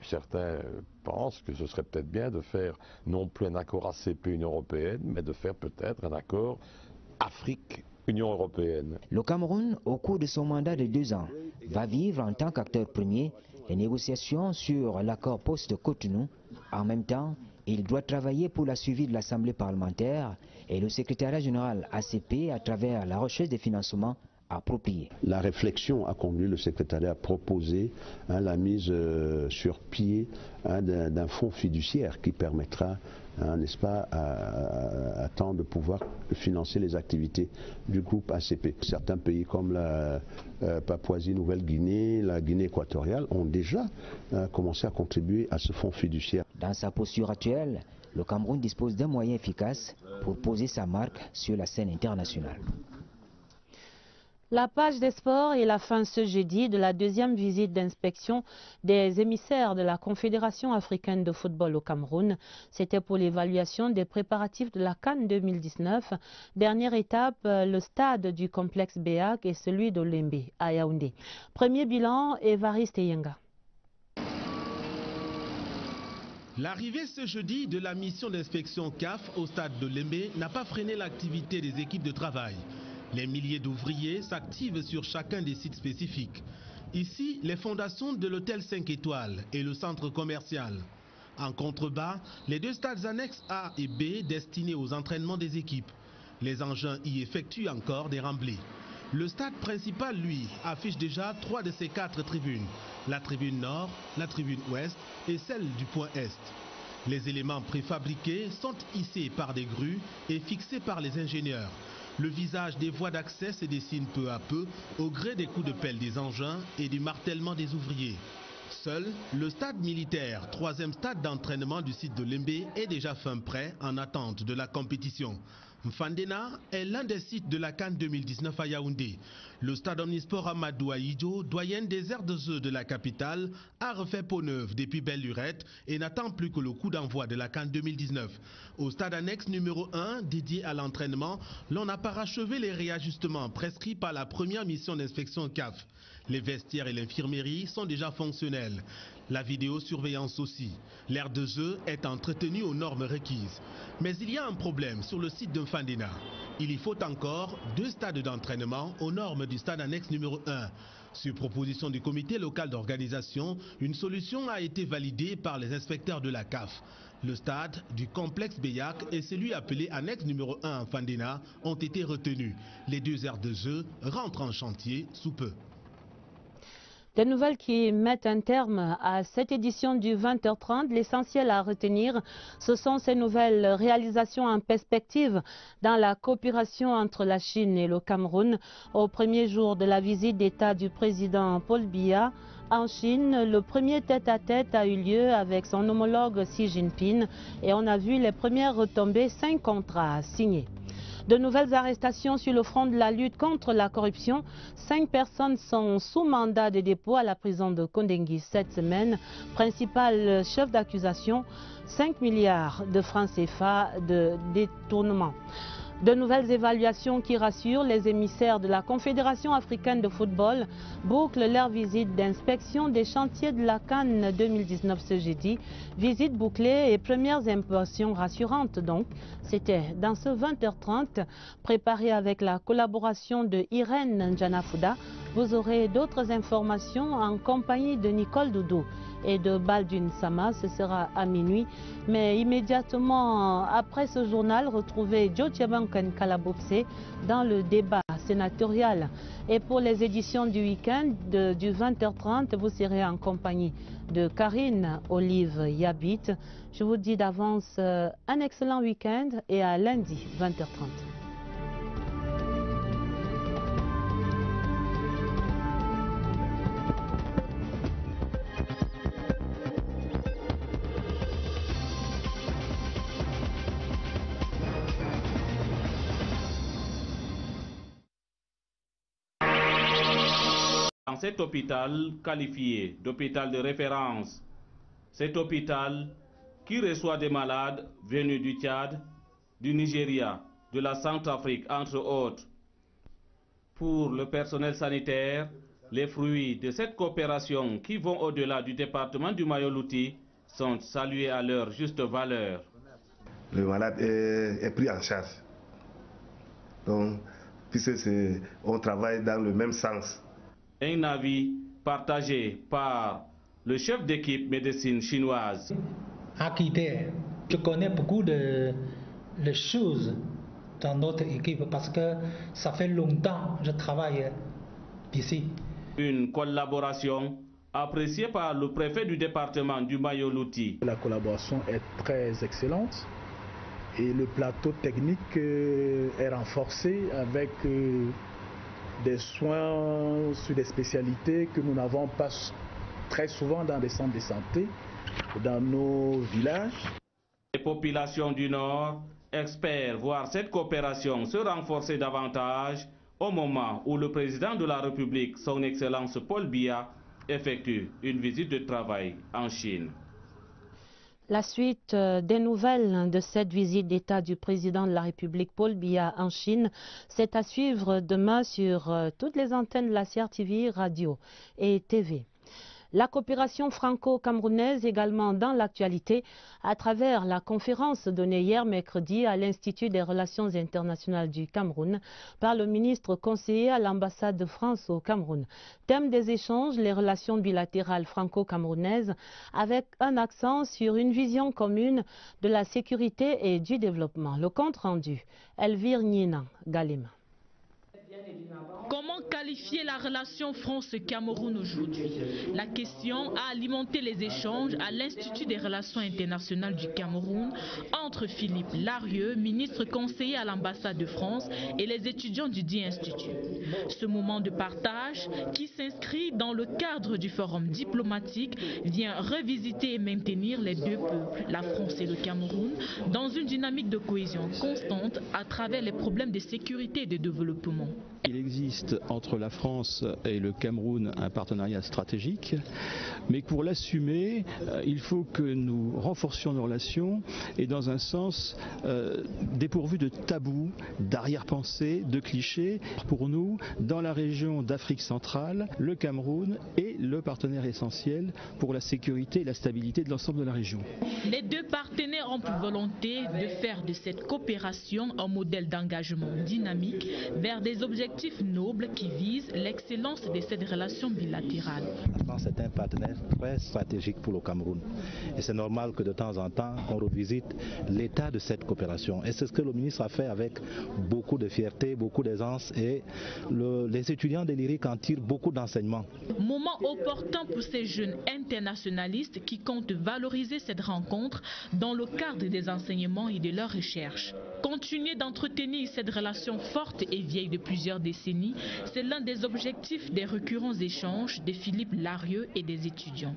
Certains pensent que ce serait peut-être bien de faire non plus un accord ACP-Union européenne, mais de faire peut-être un accord Afrique-Union européenne. Le Cameroun, au cours de son mandat de 2 ans, va vivre en tant qu'acteur premier les négociations sur l'accord post-Cotonou. En même temps, il doit travailler pour la suivi de l'Assemblée parlementaire et le secrétariat général ACP à travers la recherche des financements appropriés. La réflexion a conduit le secrétariat à proposer la mise sur pied d'un fonds fiduciaire qui permettra, n'est-ce pas, à temps de pouvoir financer les activités du groupe ACP. Certains pays comme la Papouasie-Nouvelle-Guinée, la Guinée équatoriale ont déjà commencé à contribuer à ce fonds fiduciaire. Dans sa posture actuelle, le Cameroun dispose d'un moyen efficace pour poser sa marque sur la scène internationale. La page des sports est la fin ce jeudi de la 2e visite d'inspection des émissaires de la Confédération africaine de football au Cameroun. C'était pour l'évaluation des préparatifs de la CAN 2019. Dernière étape, le stade du complexe Béac et celui de Lembe à Yaoundé. Premier bilan, Évariste Yenga. L'arrivée ce jeudi de la mission d'inspection CAF au stade de Lembe n'a pas freiné l'activité des équipes de travail. Les milliers d'ouvriers s'activent sur chacun des sites spécifiques. Ici, les fondations de l'hôtel 5 étoiles et le centre commercial. En contrebas, les 2 stades annexes A et B destinés aux entraînements des équipes. Les engins y effectuent encore des remblais. Le stade principal, lui, affiche déjà 3 de ses 4 tribunes. La tribune nord, la tribune ouest et celle du point est. Les éléments préfabriqués sont hissés par des grues et fixés par les ingénieurs. Le visage des voies d'accès se dessine peu à peu au gré des coups de pelle des engins et du martèlement des ouvriers. Seul le stade militaire, 3e stade d'entraînement du site de Lembe, est déjà fin prêt en attente de la compétition. Mfandena est l'un des sites de la CAN 2019 à Yaoundé. Le stade omnisport Amadou Aïdjo, doyen des aires de jeu de la capitale, a refait peau neuve depuis belle lurette et n'attend plus que le coup d'envoi de la CAN 2019. Au stade annexe numéro 1, dédié à l'entraînement, l'on a parachevé les réajustements prescrits par la première mission d'inspection CAF. Les vestiaires et l'infirmerie sont déjà fonctionnels. La vidéosurveillance aussi. L'aire de jeu est entretenue aux normes requises. Mais il y a un problème sur le site de Mfandena. Il y faut encore 2 stades d'entraînement aux normes du stade annexe numéro 1. Sur proposition du comité local d'organisation, une solution a été validée par les inspecteurs de la CAF. Le stade du complexe Beyak et celui appelé annexe numéro 1 en Fandena ont été retenus. Les deux aires de jeu rentrent en chantier sous peu. Des nouvelles qui mettent un terme à cette édition du 20h30. L'essentiel à retenir, ce sont ces nouvelles réalisations en perspective dans la coopération entre la Chine et le Cameroun. Au premier jour de la visite d'État du président Paul Biya en Chine, le premier tête-à-tête a eu lieu avec son homologue Xi Jinping et on a vu les premières retombées, 5 contrats signés. De nouvelles arrestations sur le front de la lutte contre la corruption. 5 personnes sont sous mandat de dépôt à la prison de Kondengui cette semaine. Principal chef d'accusation, 5 milliards de francs CFA de détournement. De nouvelles évaluations qui rassurent les émissaires de la Confédération africaine de football bouclent leur visite d'inspection des chantiers de la CAN 2019 ce jeudi. Visite bouclée et premières impressions rassurantes donc. C'était dans ce 20h30 préparé avec la collaboration de Irène Njanafuda. Vous aurez d'autres informations en compagnie de Nicole Doudou et de Baldwin Sama. Ce sera à minuit. Mais immédiatement après ce journal, retrouvez Joe Tchebankan Kalabopse dans le débat sénatorial. Et pour les éditions du week-end du 20h30, vous serez en compagnie de Karine Olive Yabit. Je vous dis d'avance un excellent week-end et à lundi 20h30. Dans cet hôpital qualifié d'hôpital de référence, cet hôpital qui reçoit des malades venus du Tchad, du Nigeria, de la Centrafrique, entre autres. Pour le personnel sanitaire, les fruits de cette coopération qui vont au-delà du département du Mayo-Loti sont salués à leur juste valeur. Le malade est pris en charge. Donc, puisque on travaille dans le même sens. Un avis partagé par le chef d'équipe médecine chinoise. Je connais beaucoup de choses dans notre équipe parce que ça fait longtemps que je travaille ici. Une collaboration appréciée par le préfet du département du Mayo-Loti. La collaboration est très excellente et le plateau technique est renforcé avec des soins sur des spécialités que nous n'avons pas très souvent dans des centres de santé, dans nos villages. Les populations du Nord espèrent voir cette coopération se renforcer davantage au moment où le président de la République, son Excellence Paul Biya, effectue une visite de travail en Chine. La suite des nouvelles de cette visite d'État du président de la République Paul Biya en Chine, c'est à suivre demain sur toutes les antennes de la CRTV, radio et TV. La coopération franco-camerounaise également dans l'actualité à travers la conférence donnée hier mercredi à l'Institut des relations internationales du Cameroun par le ministre conseiller à l'ambassade de France au Cameroun. Thème des échanges, les relations bilatérales franco-camerounaises avec un accent sur une vision commune de la sécurité et du développement. Le compte rendu, Elvire Nina Galima. Comment qualifier la relation France-Cameroun aujourd'hui? La question a alimenté les échanges à l'Institut des relations internationales du Cameroun entre Philippe Larieux, ministre conseiller à l'ambassade de France, et les étudiants du dit institut. Ce moment de partage, qui s'inscrit dans le cadre du forum diplomatique, vient revisiter et maintenir les deux peuples, la France et le Cameroun, dans une dynamique de cohésion constante à travers les problèmes de sécurité et de développement. Il existe entre la France et le Cameroun un partenariat stratégique, mais pour l'assumer, il faut que nous renforcions nos relations et dans un sens dépourvu de tabous, d'arrière-pensées, de clichés. Pour nous, dans la région d'Afrique centrale, le Cameroun est le partenaire essentiel pour la sécurité et la stabilité de l'ensemble de la région. Les deux partenaires ont pour volonté de faire de cette coopération un modèle d'engagement dynamique vers des objectifs nobles qui vise l'excellence de cette relation bilatérale. La France est un partenaire très stratégique pour le Cameroun. Et c'est normal que de temps en temps, on revisite l'état de cette coopération. Et c'est ce que le ministre a fait avec beaucoup de fierté, beaucoup d'aisance. Et les étudiants de l'IRIC en tirent beaucoup d'enseignements. Moment opportun pour ces jeunes internationalistes qui comptent valoriser cette rencontre dans le cadre des enseignements et de leurs recherches. Continuer d'entretenir cette relation forte et vieille de plusieurs décennies, c'est l'un des objectifs des récurrents échanges de Philippe Larieux et des étudiants.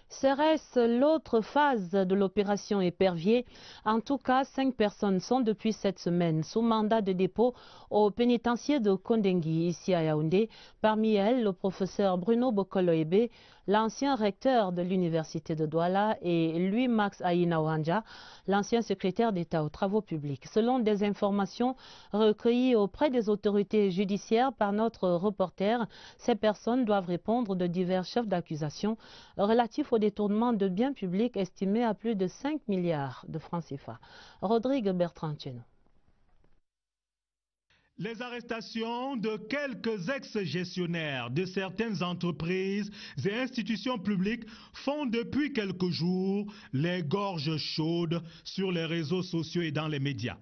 Serait-ce l'autre phase de l'opération Épervier? En tout cas, 5 personnes sont depuis cette semaine sous mandat de dépôt au pénitencier de Kondengui, ici à Yaoundé. Parmi elles, le professeur Bruno Bokolo-Ebe, l'ancien recteur de l'université de Douala, et Louis-Max Aïna-Ouanja, l'ancien secrétaire d'État aux travaux publics. Selon des informations recueillies auprès des autorités judiciaires par notre reporter, ces personnes doivent répondre de divers chefs d'accusation relatifs au détournement de biens publics estimés à plus de 5 milliards de francs CFA. Rodrigue Bertrand-Tcheno. Les arrestations de quelques ex-gestionnaires de certaines entreprises et institutions publiques font depuis quelques jours les gorges chaudes sur les réseaux sociaux et dans les médias.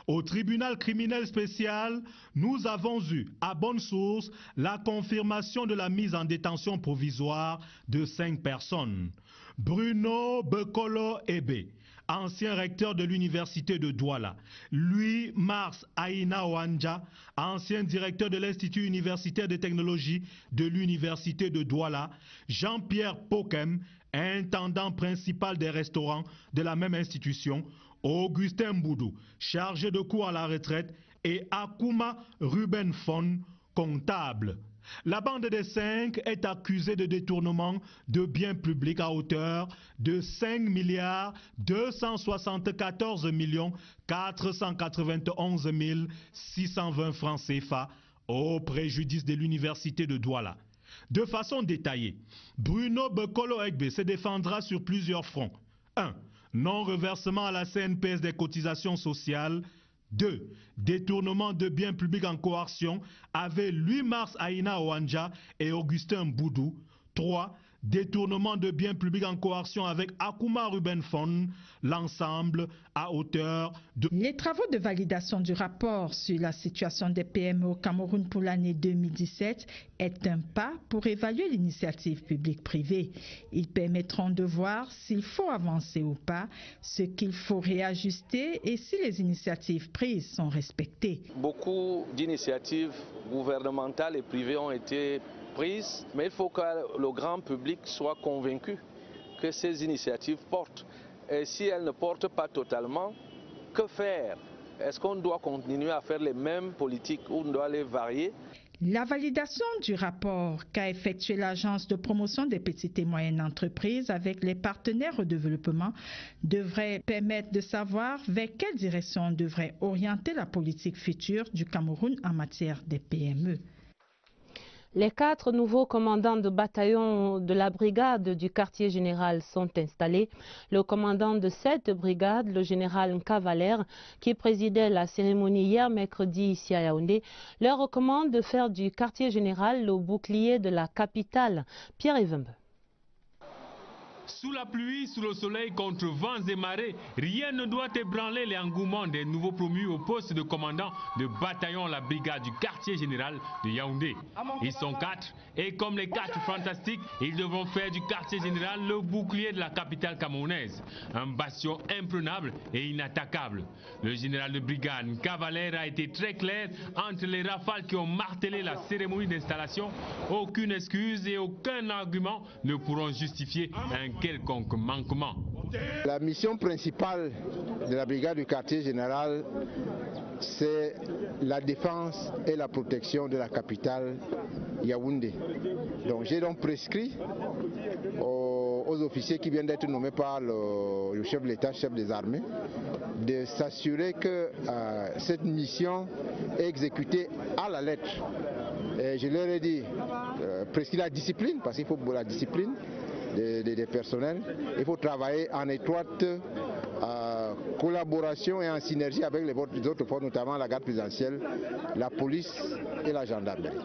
Au tribunal criminel spécial, nous avons eu, à bonne source, la confirmation de la mise en détention provisoire de 5 personnes. Bruno Bokolo-Ebe, ancien recteur de l'université de Douala, Louis-Max Aïna-Ouanja, ancien directeur de l'Institut universitaire de technologie de l'université de Douala, Jean-Pierre Pokem, intendant principal des restaurants de la même institution, Augustin Boudou, chargé de cours à la retraite, et Akuma Ruben Fon, comptable. La bande des 5 est accusée de détournement de biens publics à hauteur de 5 milliards 274 millions 491 620 francs CFA au préjudice de l'université de Douala. De façon détaillée, Bruno Bokolo-Ebe se défendra sur plusieurs fronts. 1. Non-reversement à la CNPS des cotisations sociales. 2. Détournement de biens publics en coercion avec Louis-Max Aïna-Ouanja et Augustin Boudou. 3. Détournement de biens publics en coercion avec Akuma Ruben Fon, l'ensemble à hauteur de... Les travaux de validation du rapport sur la situation des PME au Cameroun pour l'année 2017 est un pas pour évaluer l'initiative publique-privée. Ils permettront de voir s'il faut avancer ou pas, ce qu'il faut réajuster et si les initiatives prises sont respectées. Beaucoup d'initiatives gouvernementales et privées ont été prises, mais il faut que le grand public soit convaincu que ces initiatives portent. Et si elles ne portent pas totalement, que faire? Est-ce qu'on doit continuer à faire les mêmes politiques ou on doit les varier? La validation du rapport qu'a effectué l'Agence de promotion des petites et moyennes entreprises avec les partenaires au développement devrait permettre de savoir vers quelle direction on devrait orienter la politique future du Cameroun en matière des PME. Les 4 nouveaux commandants de bataillon de la brigade du quartier général sont installés. Le commandant de cette brigade, le général Nkavaler, qui présidait la cérémonie hier mercredi ici à Yaoundé, leur recommande de faire du quartier général le bouclier de la capitale. Pierre Evembe. Sous la pluie, sous le soleil, contre vents et marées, rien ne doit ébranler l'engouement des nouveaux promus au poste de commandant de bataillon la brigade du quartier général de Yaoundé. Ils sont 4 et comme les 4 fantastiques, ils devront faire du quartier général le bouclier de la capitale camerounaise. Un bastion imprenable et inattaquable. Le général de brigade Cavalier a été très clair entre les rafales qui ont martelé la cérémonie d'installation. Aucune excuse et aucun argument ne pourront justifier un quelconque manquement. La mission principale de la brigade du quartier général, c'est la défense et la protection de la capitale Yaoundé. Donc j'ai donc prescrit aux officiers qui viennent d'être nommés par le chef de l'État, chef des armées, de s'assurer que cette mission est exécutée à la lettre. Et je leur ai dit, prescrit la discipline, parce qu'il faut la discipline des personnels. Il faut travailler en étroite collaboration et en synergie avec les autres forces, notamment la garde présidentielle, la police et la gendarmerie.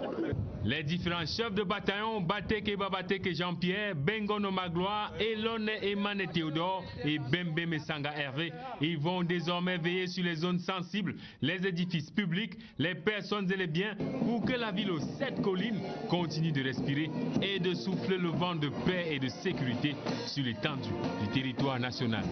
Les différents chefs de bataillon, Bateke Babateke Jean-Pierre, Bengono Magloire, Elone Emane Théodore et Bembe Sanga Hervé, ils vont désormais veiller sur les zones sensibles, les édifices publics, les personnes et les biens pour que la ville aux 7 collines continue de respirer et de souffler le vent de paix et de sécurité sur l'étendue du territoire national.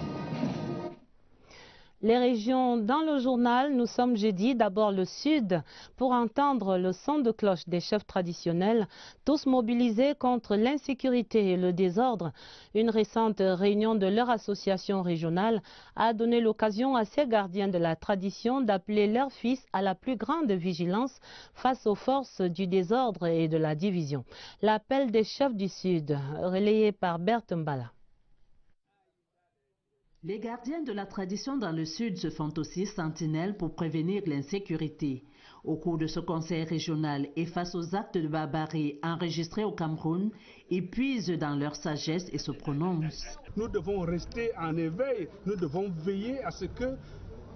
Les régions dans le journal, nous sommes jeudi, d'abord le sud, pour entendre le son de cloche des chefs traditionnels, tous mobilisés contre l'insécurité et le désordre. Une récente réunion de leur association régionale a donné l'occasion à ces gardiens de la tradition d'appeler leurs fils à la plus grande vigilance face aux forces du désordre et de la division. L'appel des chefs du sud, relayé par Berthe Mbala. Les gardiens de la tradition dans le sud se font aussi sentinelles pour prévenir l'insécurité. Au cours de ce conseil régional et face aux actes de barbarie enregistrés au Cameroun, ils puisent dans leur sagesse et se prononcent. Nous devons rester en éveil, nous devons veiller à ce que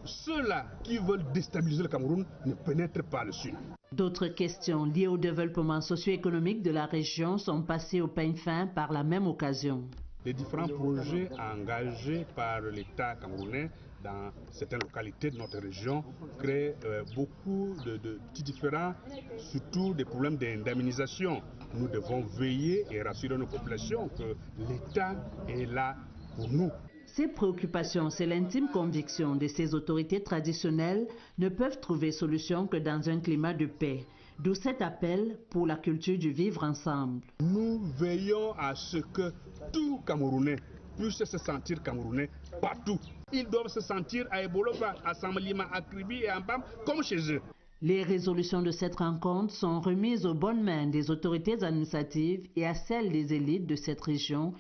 ceux-là qui veulent déstabiliser le Cameroun ne pénètrent pas le sud. D'autres questions liées au développement socio-économique de la région sont passées au peigne fin par la même occasion. Les différents projets engagés par l'État camerounais dans certaines localités de notre région créent beaucoup de petits différends, surtout des problèmes d'indemnisation. Nous devons veiller et rassurer nos populations que l'État est là pour nous. Ces préoccupations, c'est l'intime conviction de ces autorités traditionnelles, ne peuvent trouver solution que dans un climat de paix. D'où cet appel pour la culture du vivre ensemble. Nous veillons à ce que tout Camerounais puisse se sentir Camerounais partout. Ils doivent se sentir à Eboloba, à Samalima, à Kribi et à Mbam comme chez eux. Les résolutions de cette rencontre sont remises aux bonnes mains des autorités administratives et à celles des élites de cette région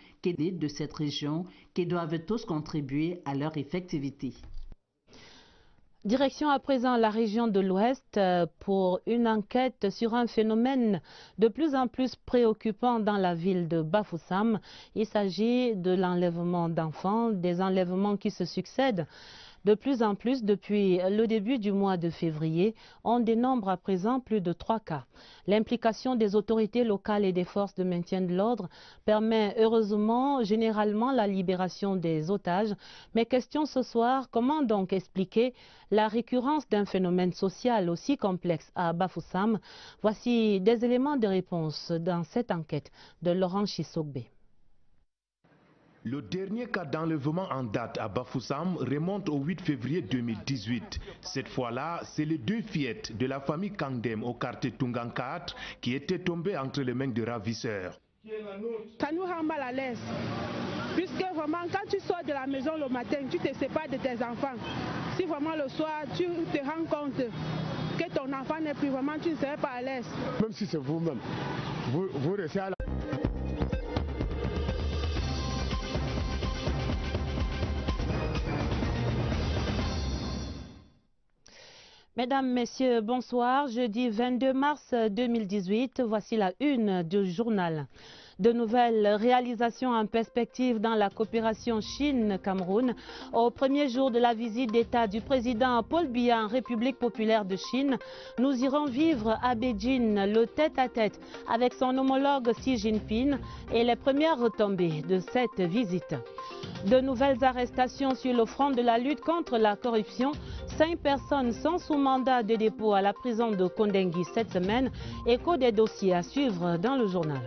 qui doivent tous contribuer à leur effectivité. Direction à présent la région de l'Ouest pour une enquête sur un phénomène de plus en plus préoccupant dans la ville de Bafoussam. Il s'agit de l'enlèvement d'enfants, des enlèvements qui se succèdent. De plus en plus, depuis le début du mois de février, on dénombre à présent plus de 3 cas. L'implication des autorités locales et des forces de maintien de l'ordre permet heureusement généralement la libération des otages. Mais question ce soir, comment donc expliquer la récurrence d'un phénomène social aussi complexe à Bafoussam? Voici des éléments de réponse dans cette enquête de Laurent Chisogbe. Le dernier cas d'enlèvement en date à Bafoussam remonte au 8 février 2018. Cette fois-là, c'est les 2 fillettes de la famille Kangdem au quartier Tungan 4 qui étaient tombées entre les mains de ravisseurs. Ça nous rend mal à l'aise, puisque vraiment quand tu sors de la maison le matin, tu te sépares de tes enfants. Si vraiment le soir, tu te rends compte que ton enfant n'est plus vraiment, tu ne serais pas à l'aise. Même si c'est vous-même, vous restez à la... Mesdames, Messieurs, bonsoir. Jeudi 22 mars 2018, voici la une du journal. De nouvelles réalisations en perspective dans la coopération Chine-Cameroun. Au premier jour de la visite d'État du président Paul Biya en République populaire de Chine, nous irons vivre à Beijing le tête-à-tête avec son homologue Xi Jinping et les premières retombées de cette visite. De nouvelles arrestations sur le front de la lutte contre la corruption. 5 personnes sont sous mandat de dépôt à la prison de Kondengui cette semaine. Écho des dossiers à suivre dans le journal.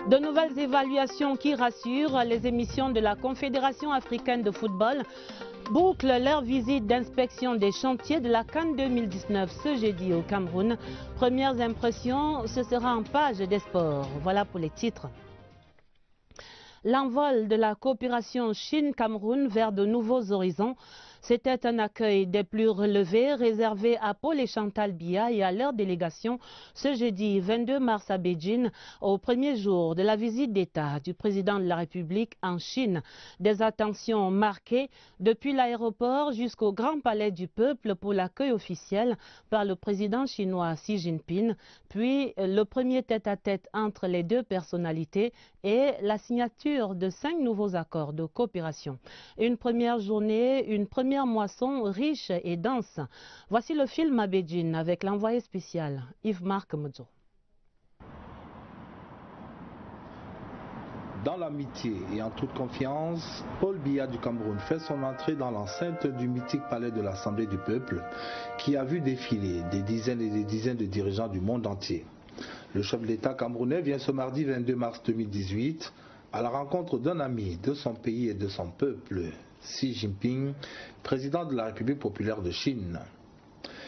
De nouvelles évaluations qui rassurent. Les émissions de la Confédération africaine de football bouclent leur visite d'inspection des chantiers de la CAN 2019 ce jeudi au Cameroun. Premières impressions, ce sera en page des sports. Voilà pour les titres. L'envol de la coopération Chine-Cameroun vers de nouveaux horizons. C'était un accueil des plus relevés réservé à Paul et Chantal Biya et à leur délégation ce jeudi 22 mars à Beijing, au premier jour de la visite d'État du président de la République en Chine. Des attentions marquées depuis l'aéroport jusqu'au Grand Palais du Peuple pour l'accueil officiel par le président chinois Xi Jinping, puis le premier tête-à-tête entre les deux personnalités et la signature de 5 nouveaux accords de coopération. Une première journée, une première moisson riche et dense. Voici le film à Beijing avec l'envoyé spécial Yves-Marc Modzo. Dans l'amitié et en toute confiance, Paul Biya du Cameroun fait son entrée dans l'enceinte du mythique palais de l'Assemblée du Peuple qui a vu défiler des dizaines et des dizaines de dirigeants du monde entier. Le chef de l'État camerounais vient ce mardi 22 mars 2018 à la rencontre d'un ami de son pays et de son peuple, Xi Jinping, président de la République populaire de Chine.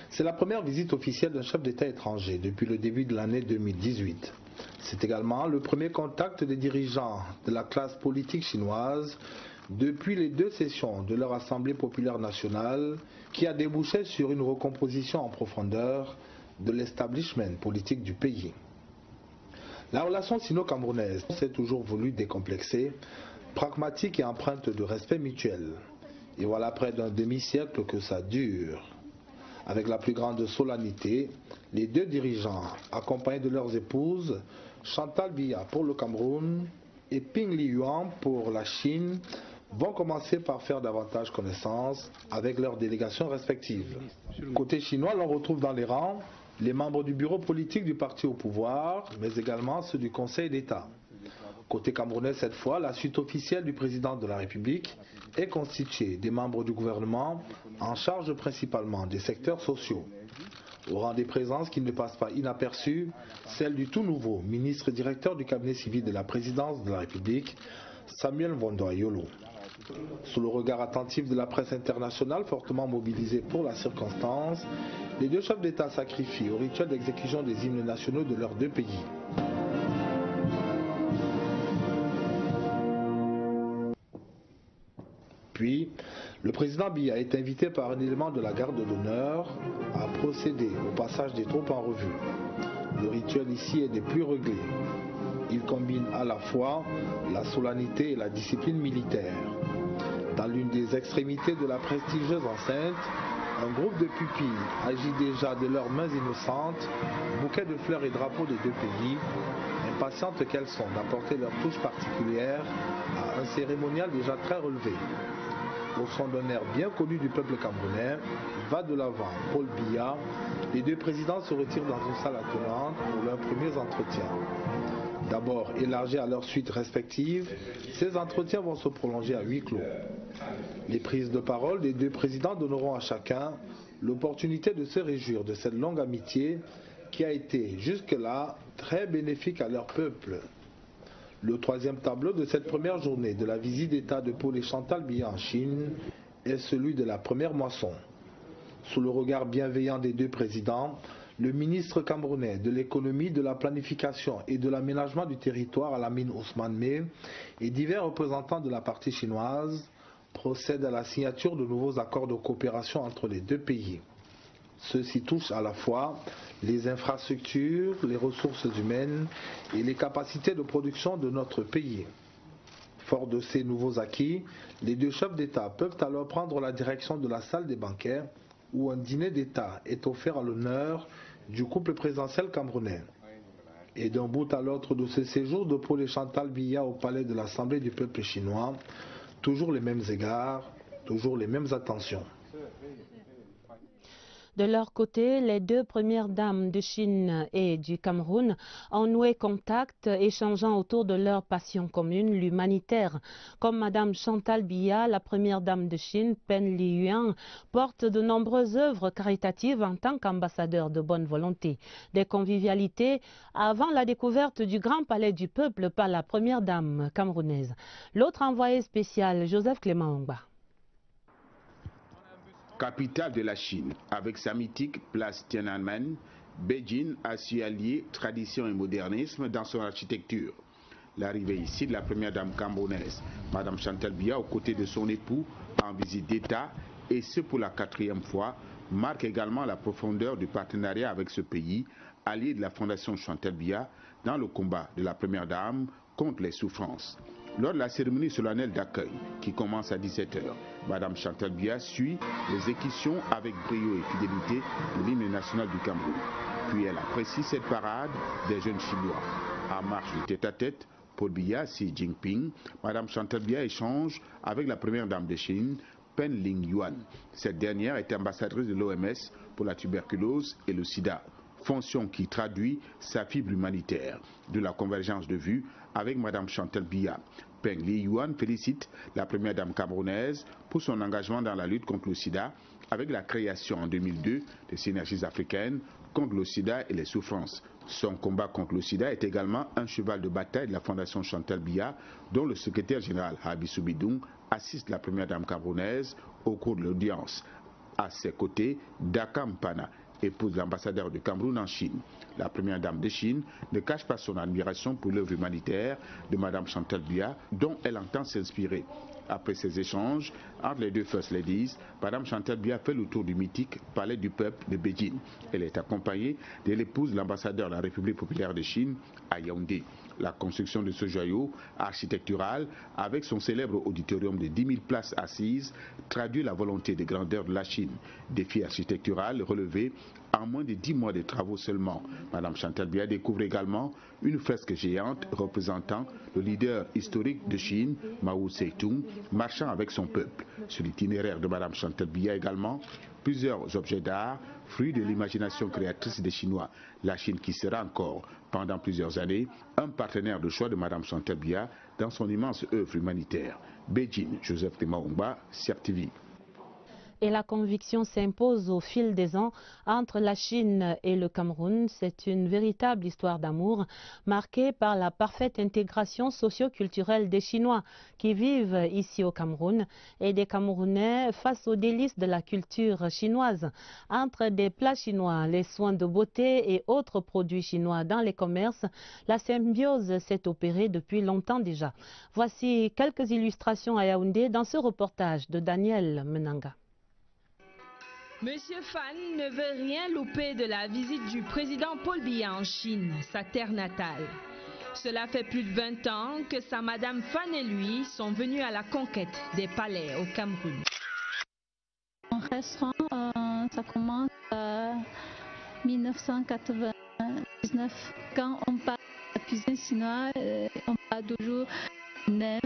C'est la première visite officielle d'un chef d'État étranger depuis le début de l'année 2018. C'est également le premier contact des dirigeants de la classe politique chinoise depuis les 2 sessions de leur Assemblée populaire nationale qui a débouché sur une recomposition en profondeur de l'establishment politique du pays. La relation sino-camerounaise s'est toujours voulue décomplexée, pragmatique et empreinte de respect mutuel. Et voilà près d'un demi-siècle que ça dure. Avec la plus grande solennité, les 2 dirigeants, accompagnés de leurs épouses, Chantal Biya pour le Cameroun et Ping Liyuan pour la Chine, vont commencer par faire davantage connaissance avec leurs délégations respectives. Côté chinois, l'on retrouve dans les rangs les membres du bureau politique du parti au pouvoir, mais également ceux du Conseil d'État. Côté camerounais, cette fois, la suite officielle du président de la République est constituée des membres du gouvernement en charge principalement des secteurs sociaux. Au rang des présences qui ne passent pas inaperçues, celle du tout nouveau ministre directeur du cabinet civil de la présidence de la République, Samuel Vondoayolo. Sous le regard attentif de la presse internationale fortement mobilisée pour la circonstance, les 2 chefs d'État sacrifient au rituel d'exécution des hymnes nationaux de leurs 2 pays. Puis, le président Biya est invité par un élément de la garde d'honneur à procéder au passage des troupes en revue. Le rituel ici est des plus réglés. Il combine à la fois la solennité et la discipline militaire. Dans l'une des extrémités de la prestigieuse enceinte, un groupe de pupilles agit déjà de leurs mains innocentes, bouquets de fleurs et drapeaux des 2 pays, impatientes qu'elles sont d'apporter leur touche particulière à un cérémonial déjà très relevé. Au son d'un air bien connu du peuple camerounais, va de l'avant Paul Biya, les 2 présidents se retirent dans une salle attenante pour leurs premiers entretiens. D'abord élargis à leurs suites respectives, ces entretiens vont se prolonger à huis clos. Les prises de parole des 2 présidents donneront à chacun l'opportunité de se réjouir de cette longue amitié qui a été jusque-là très bénéfique à leur peuple. Le 3e tableau de cette première journée de la visite d'État de Paul et Chantal Biya en Chine est celui de la première moisson. Sous le regard bienveillant des 2 présidents, le ministre camerounais de l'économie, de la planification et de l'aménagement du territoire Alamine Ousmane Meh et divers représentants de la partie chinoise procèdent à la signature de nouveaux accords de coopération entre les 2 pays. Ceux-ci touchent à la fois les infrastructures, les ressources humaines et les capacités de production de notre pays. Fort de ces nouveaux acquis, les 2 chefs d'État peuvent alors prendre la direction de la salle des banquets où un dîner d'État est offert à l'honneur du couple présidentiel camerounais. Et d'un bout à l'autre de ce séjour de Paul et Chantal Biya au palais de l'Assemblée du peuple chinois, toujours les mêmes égards, toujours les mêmes attentions. De leur côté, les 2 premières dames de Chine et du Cameroun ont noué contact, échangeant autour de leur passion commune, l'humanitaire. Comme Madame Chantal Biya, la première dame de Chine, Peng Liyuan, porte de nombreuses œuvres caritatives en tant qu'ambassadeur de bonne volonté. Des convivialités avant la découverte du Grand Palais du Peuple par la première dame camerounaise. L'autre envoyé spécial, Joseph Clément Ongba. Capitale de la Chine, avec sa mythique place Tiananmen, Beijing a su allier tradition et modernisme dans son architecture. L'arrivée ici de la première dame camerounaise, Madame Chantal Biya, aux côtés de son époux, en visite d'État, et ce pour la 4e fois, marque également la profondeur du partenariat avec ce pays, allié de la Fondation Chantal Biya, dans le combat de la Première Dame contre les souffrances. Lors de la cérémonie solennelle d'accueil, qui commence à 17 h, Madame Chantal Biya suit les équitations avec brio et fidélité de l'hymne national du Cameroun. Puis elle apprécie cette parade des jeunes Chinois. En marche du tête-à-tête, Paul Biya, Xi Jinping, Madame Chantal Biya échange avec la première dame de Chine, Pen Ling-yuan. Cette dernière est ambassadrice de l'OMS pour la tuberculose et le sida, fonction qui traduit sa fibre humanitaire. De la convergence de vues avec Madame Chantal Biya, Peng Liyuan félicite la première dame camerounaise pour son engagement dans la lutte contre le sida, avec la création en 2002 des synergies africaines contre le sida et les souffrances. Son combat contre le sida est également un cheval de bataille de la Fondation Chantal Biya, dont le secrétaire général Habissou Bidoum assiste la première dame camerounaise au cours de l'audience. À ses côtés, Daka Mpana, épouse de l'ambassadeur du Cameroun en Chine. La première dame de Chine ne cache pas son admiration pour l'œuvre humanitaire de Madame Chantal Biya, dont elle entend s'inspirer. Après ces échanges entre les deux First Ladies, Madame Chantal Biya fait le tour du mythique Palais du Peuple de Beijing. Elle est accompagnée de l'épouse de l'ambassadeur de la République populaire de Chine à Yaoundé. La construction de ce joyau architectural, avec son célèbre auditorium de 10 000 places assises, traduit la volonté de grandeur de la Chine. Défi architectural relevé en moins de 10 mois de travaux seulement. Madame Chantal Biya découvre également une fresque géante représentant le leader historique de Chine, Mao Tse-tung, marchant avec son peuple. Sur l'itinéraire de Madame Chantal Biya également, plusieurs objets d'art, fruits de l'imagination créatrice des Chinois. La Chine qui sera encore, pendant plusieurs années, un partenaire de choix de Madame Chantal Biya dans son immense œuvre humanitaire. Beijing, Joseph Temaumba, CIAP TV. Et la conviction s'impose au fil des ans entre la Chine et le Cameroun. C'est une véritable histoire d'amour marquée par la parfaite intégration socio-culturelle des Chinois qui vivent ici au Cameroun et des Camerounais face aux délices de la culture chinoise. Entre des plats chinois, les soins de beauté et autres produits chinois dans les commerces, la symbiose s'est opérée depuis longtemps déjà. Voici quelques illustrations à Yaoundé dans ce reportage de Daniel Menanga. Monsieur Fan ne veut rien louper de la visite du président Paul Biya en Chine, sa terre natale. Cela fait plus de 20 ans que sa madame Fan et lui sont venus à la conquête des palais au Cameroun. Un restaurant, ça commence en 1999. Quand on parle de la cuisine chinoise, on parle toujours nem,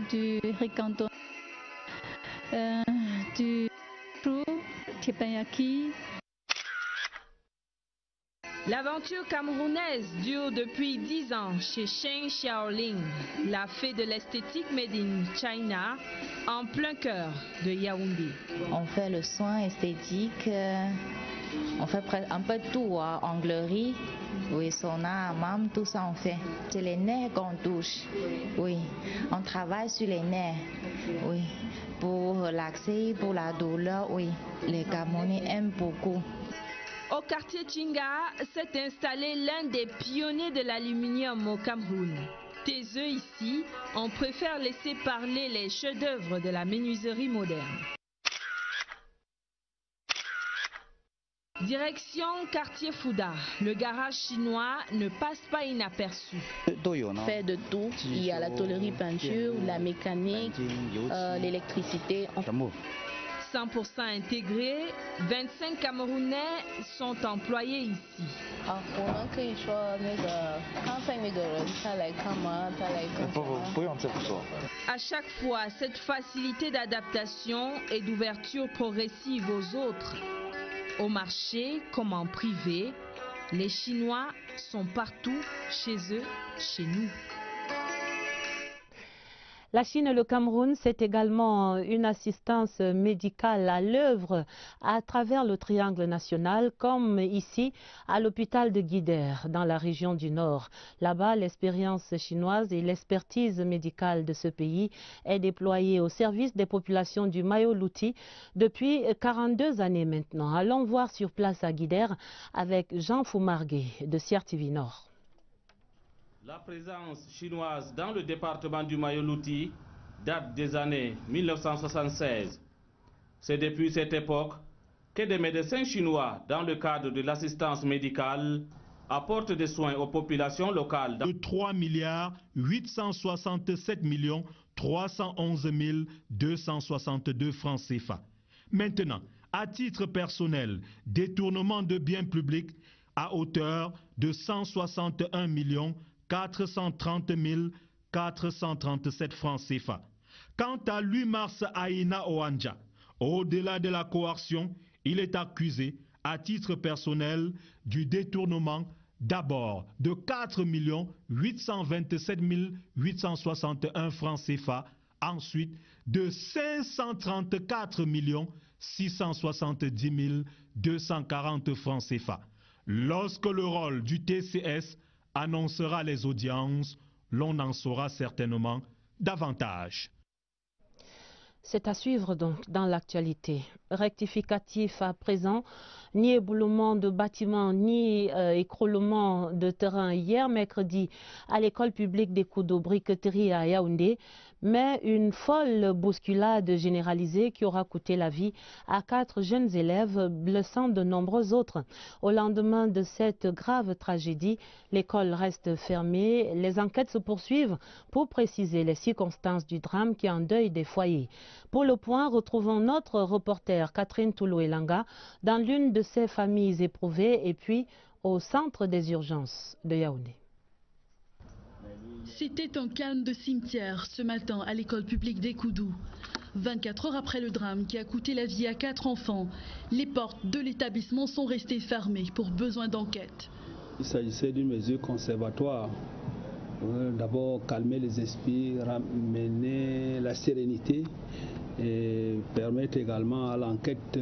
du riz canton, du chou, teppanyaki. L'aventure camerounaise dure depuis 10 ans chez Sheng Xiaoling, la fée de l'esthétique made in China, en plein cœur de Yaoundé. On fait le soin esthétique, on fait un peu tout, onglerie, oui, sauna, hammam, tout ça on fait. C'est les nerfs qu'on touche, oui, on travaille sur les nerfs, oui, pour relaxer, pour la douleur, oui, les Camerounais aiment beaucoup. Au quartier Chinga s'est installé l'un des pionniers de l'aluminium au Cameroun. Taiseux ici, on préfère laisser parler les chefs-d'œuvre de la menuiserie moderne. Direction quartier Fouda, le garage chinois ne passe pas inaperçu. Fait de tout, il y a la tôlerie peinture, la mécanique, l'électricité. 100% intégrés, 25 Camerounais sont employés ici. À chaque fois, cette facilité d'adaptation et d'ouverture progressive aux autres. Au marché comme en privé, les Chinois sont partout, chez eux, chez nous. La Chine et le Cameroun, c'est également une assistance médicale à l'œuvre à travers le triangle national, comme ici à l'hôpital de Guider, dans la région du Nord. Là-bas, l'expérience chinoise et l'expertise médicale de ce pays est déployée au service des populations du Mayo-Louti depuis 42 années maintenant. Allons voir sur place à Guider avec Jean Foumargué de CIAP TV Nord. La présence chinoise dans le département du Mayo-Louti date des années 1976. C'est depuis cette époque que des médecins chinois, dans le cadre de l'assistance médicale, apportent des soins aux populations locales. De 3 867 311 262 francs CFA. Maintenant, à titre personnel, détournement de biens publics à hauteur de 161 430 437 francs CFA. Quant à lui, Mars Aina Oanja, au-delà de la coercion, il est accusé à titre personnel du détournement d'abord de 4 827 861 francs CFA, ensuite de 534 670 240 francs CFA. Lorsque le rôle du TCS annoncera les audiences, l'on en saura certainement davantage. C'est à suivre donc dans l'actualité. Rectificatif à présent, ni éboulement de bâtiments, ni écroulement de terrain hier mercredi à l'école publique des Koudou-Briqueterie à Yaoundé, mais une folle bousculade généralisée qui aura coûté la vie à 4 jeunes élèves, blessant de nombreux autres. Au lendemain de cette grave tragédie, l'école reste fermée. Les enquêtes se poursuivent pour préciser les circonstances du drame qui endeuille des foyers. Pour le point, retrouvons notre reporter Catherine Toulou-Elanga dans l'une de ces familles éprouvées et puis au centre des urgences de Yaoundé. C'était un calme de cimetière ce matin à l'école publique des Koudou. 24 heures après le drame qui a coûté la vie à 4 enfants, les portes de l'établissement sont restées fermées pour besoin d'enquête. Il s'agissait d'une mesure conservatoire. D'abord calmer les esprits, ramener la sérénité et permettre également à l'enquête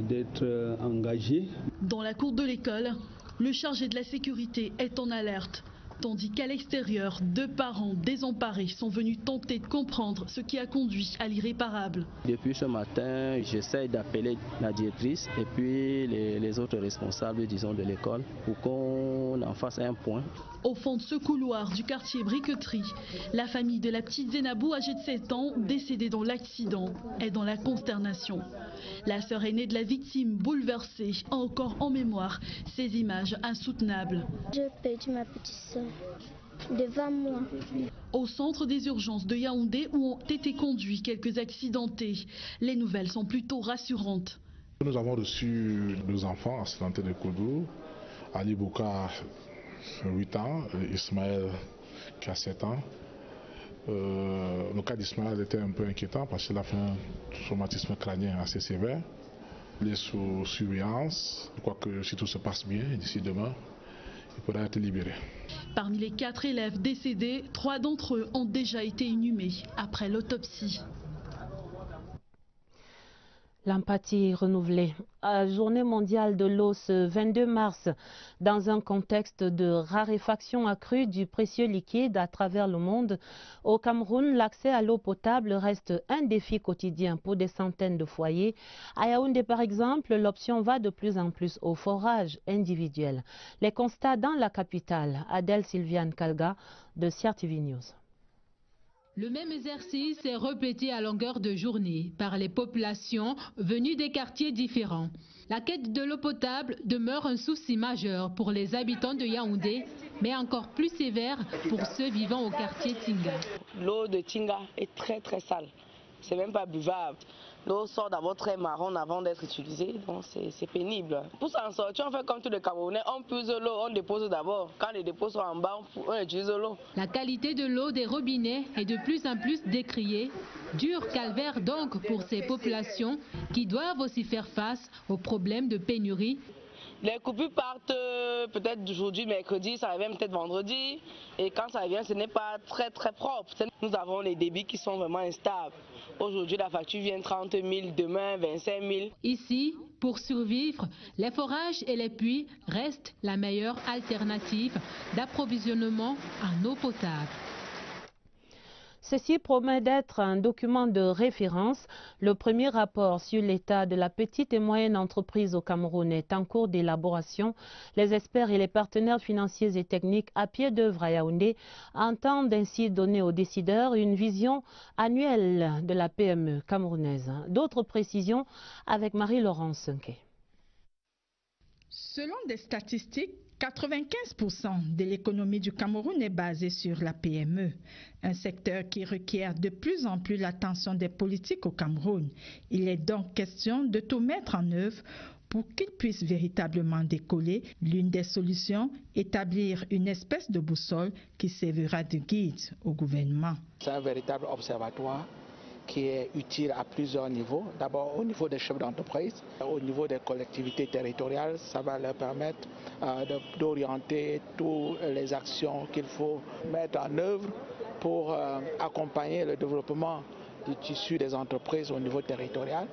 d'être engagée. Dans la cour de l'école, le chargé de la sécurité est en alerte, tandis qu'à l'extérieur, 2 parents désemparés sont venus tenter de comprendre ce qui a conduit à l'irréparable. Depuis ce matin, j'essaie d'appeler la directrice et puis les autres responsables, disons, de l'école pour qu'on en fasse un point. Au fond de ce couloir du quartier Briqueterie, la famille de la petite Zénabou, âgée de 7 ans, décédée dans l'accident, est dans la consternation. La sœur aînée de la victime, bouleversée, a encore en mémoire ces images insoutenables. J'ai perdu ma petite sœur devant moi. Au centre des urgences de Yaoundé, où ont été conduits quelques accidentés, les nouvelles sont plutôt rassurantes. Nous avons reçu 2 enfants accidentés de Koudou, Ali Bouka, 8 ans, et Ismaël qui a 7 ans. Le cas d'Ismaël était un peu inquiétant parce qu'il a fait un traumatisme crânien assez sévère. Il est sous surveillance. Je crois que si tout se passe bien, d'ici demain, il pourra être libéré. Parmi les 4 élèves décédés, 3 d'entre eux ont déjà été inhumés après l'autopsie. L'empathie renouvelée. Journée mondiale de l'eau ce 22 mars, dans un contexte de raréfaction accrue du précieux liquide à travers le monde. Au Cameroun, l'accès à l'eau potable reste un défi quotidien pour des centaines de foyers. À Yaoundé, par exemple, l'option va de plus en plus au forage individuel. Les constats dans la capitale. Adèle Sylviane Kalga de CRTV News. Le même exercice est répété à longueur de journée par les populations venues des quartiers différents. La quête de l'eau potable demeure un souci majeur pour les habitants de Yaoundé, mais encore plus sévère pour ceux vivant au quartier Tinga. L'eau de Tinga est très sale, c'est même pas buvable. L'eau sort d'abord très marron avant d'être utilisée, donc c'est pénible. Pour s'en sortir, on fait comme tous les Camerounais, on puise l'eau, on dépose d'abord. Quand les dépôts sont en bas, on utilise l'eau. La qualité de l'eau des robinets est de plus en plus décriée. Dur calvaire donc pour ces populations qui doivent aussi faire face aux problèmes de pénurie. Les coupures partent peut-être aujourd'hui, mercredi, ça revient peut-être vendredi. Et quand ça revient, ce n'est pas très propre. Nous avons les débits qui sont vraiment instables. Aujourd'hui, la facture vient 30 000, demain 25 000. Ici, pour survivre, les forages et les puits restent la meilleure alternative d'approvisionnement en eau potable. Ceci promet d'être un document de référence. Le premier rapport sur l'état de la petite et moyenne entreprise au Cameroun est en cours d'élaboration. Les experts et les partenaires financiers et techniques à pied d'œuvre à Yaoundé entendent ainsi donner aux décideurs une vision annuelle de la PME camerounaise. D'autres précisions avec Marie-Laurence Sunke. Selon des statistiques, 95% de l'économie du Cameroun est basée sur la PME, un secteur qui requiert de plus en plus l'attention des politiques au Cameroun. Il est donc question de tout mettre en œuvre pour qu'il puisse véritablement décoller. L'une des solutions, établir une espèce de boussole qui servira de guide au gouvernement. C'est un véritable observatoire qui est utile à plusieurs niveaux. D'abord au niveau des chefs d'entreprise, au niveau des collectivités territoriales, ça va leur permettre d'orienter toutes les actions qu'il faut mettre en œuvre pour accompagner le développement du tissu des entreprises au niveau territorial.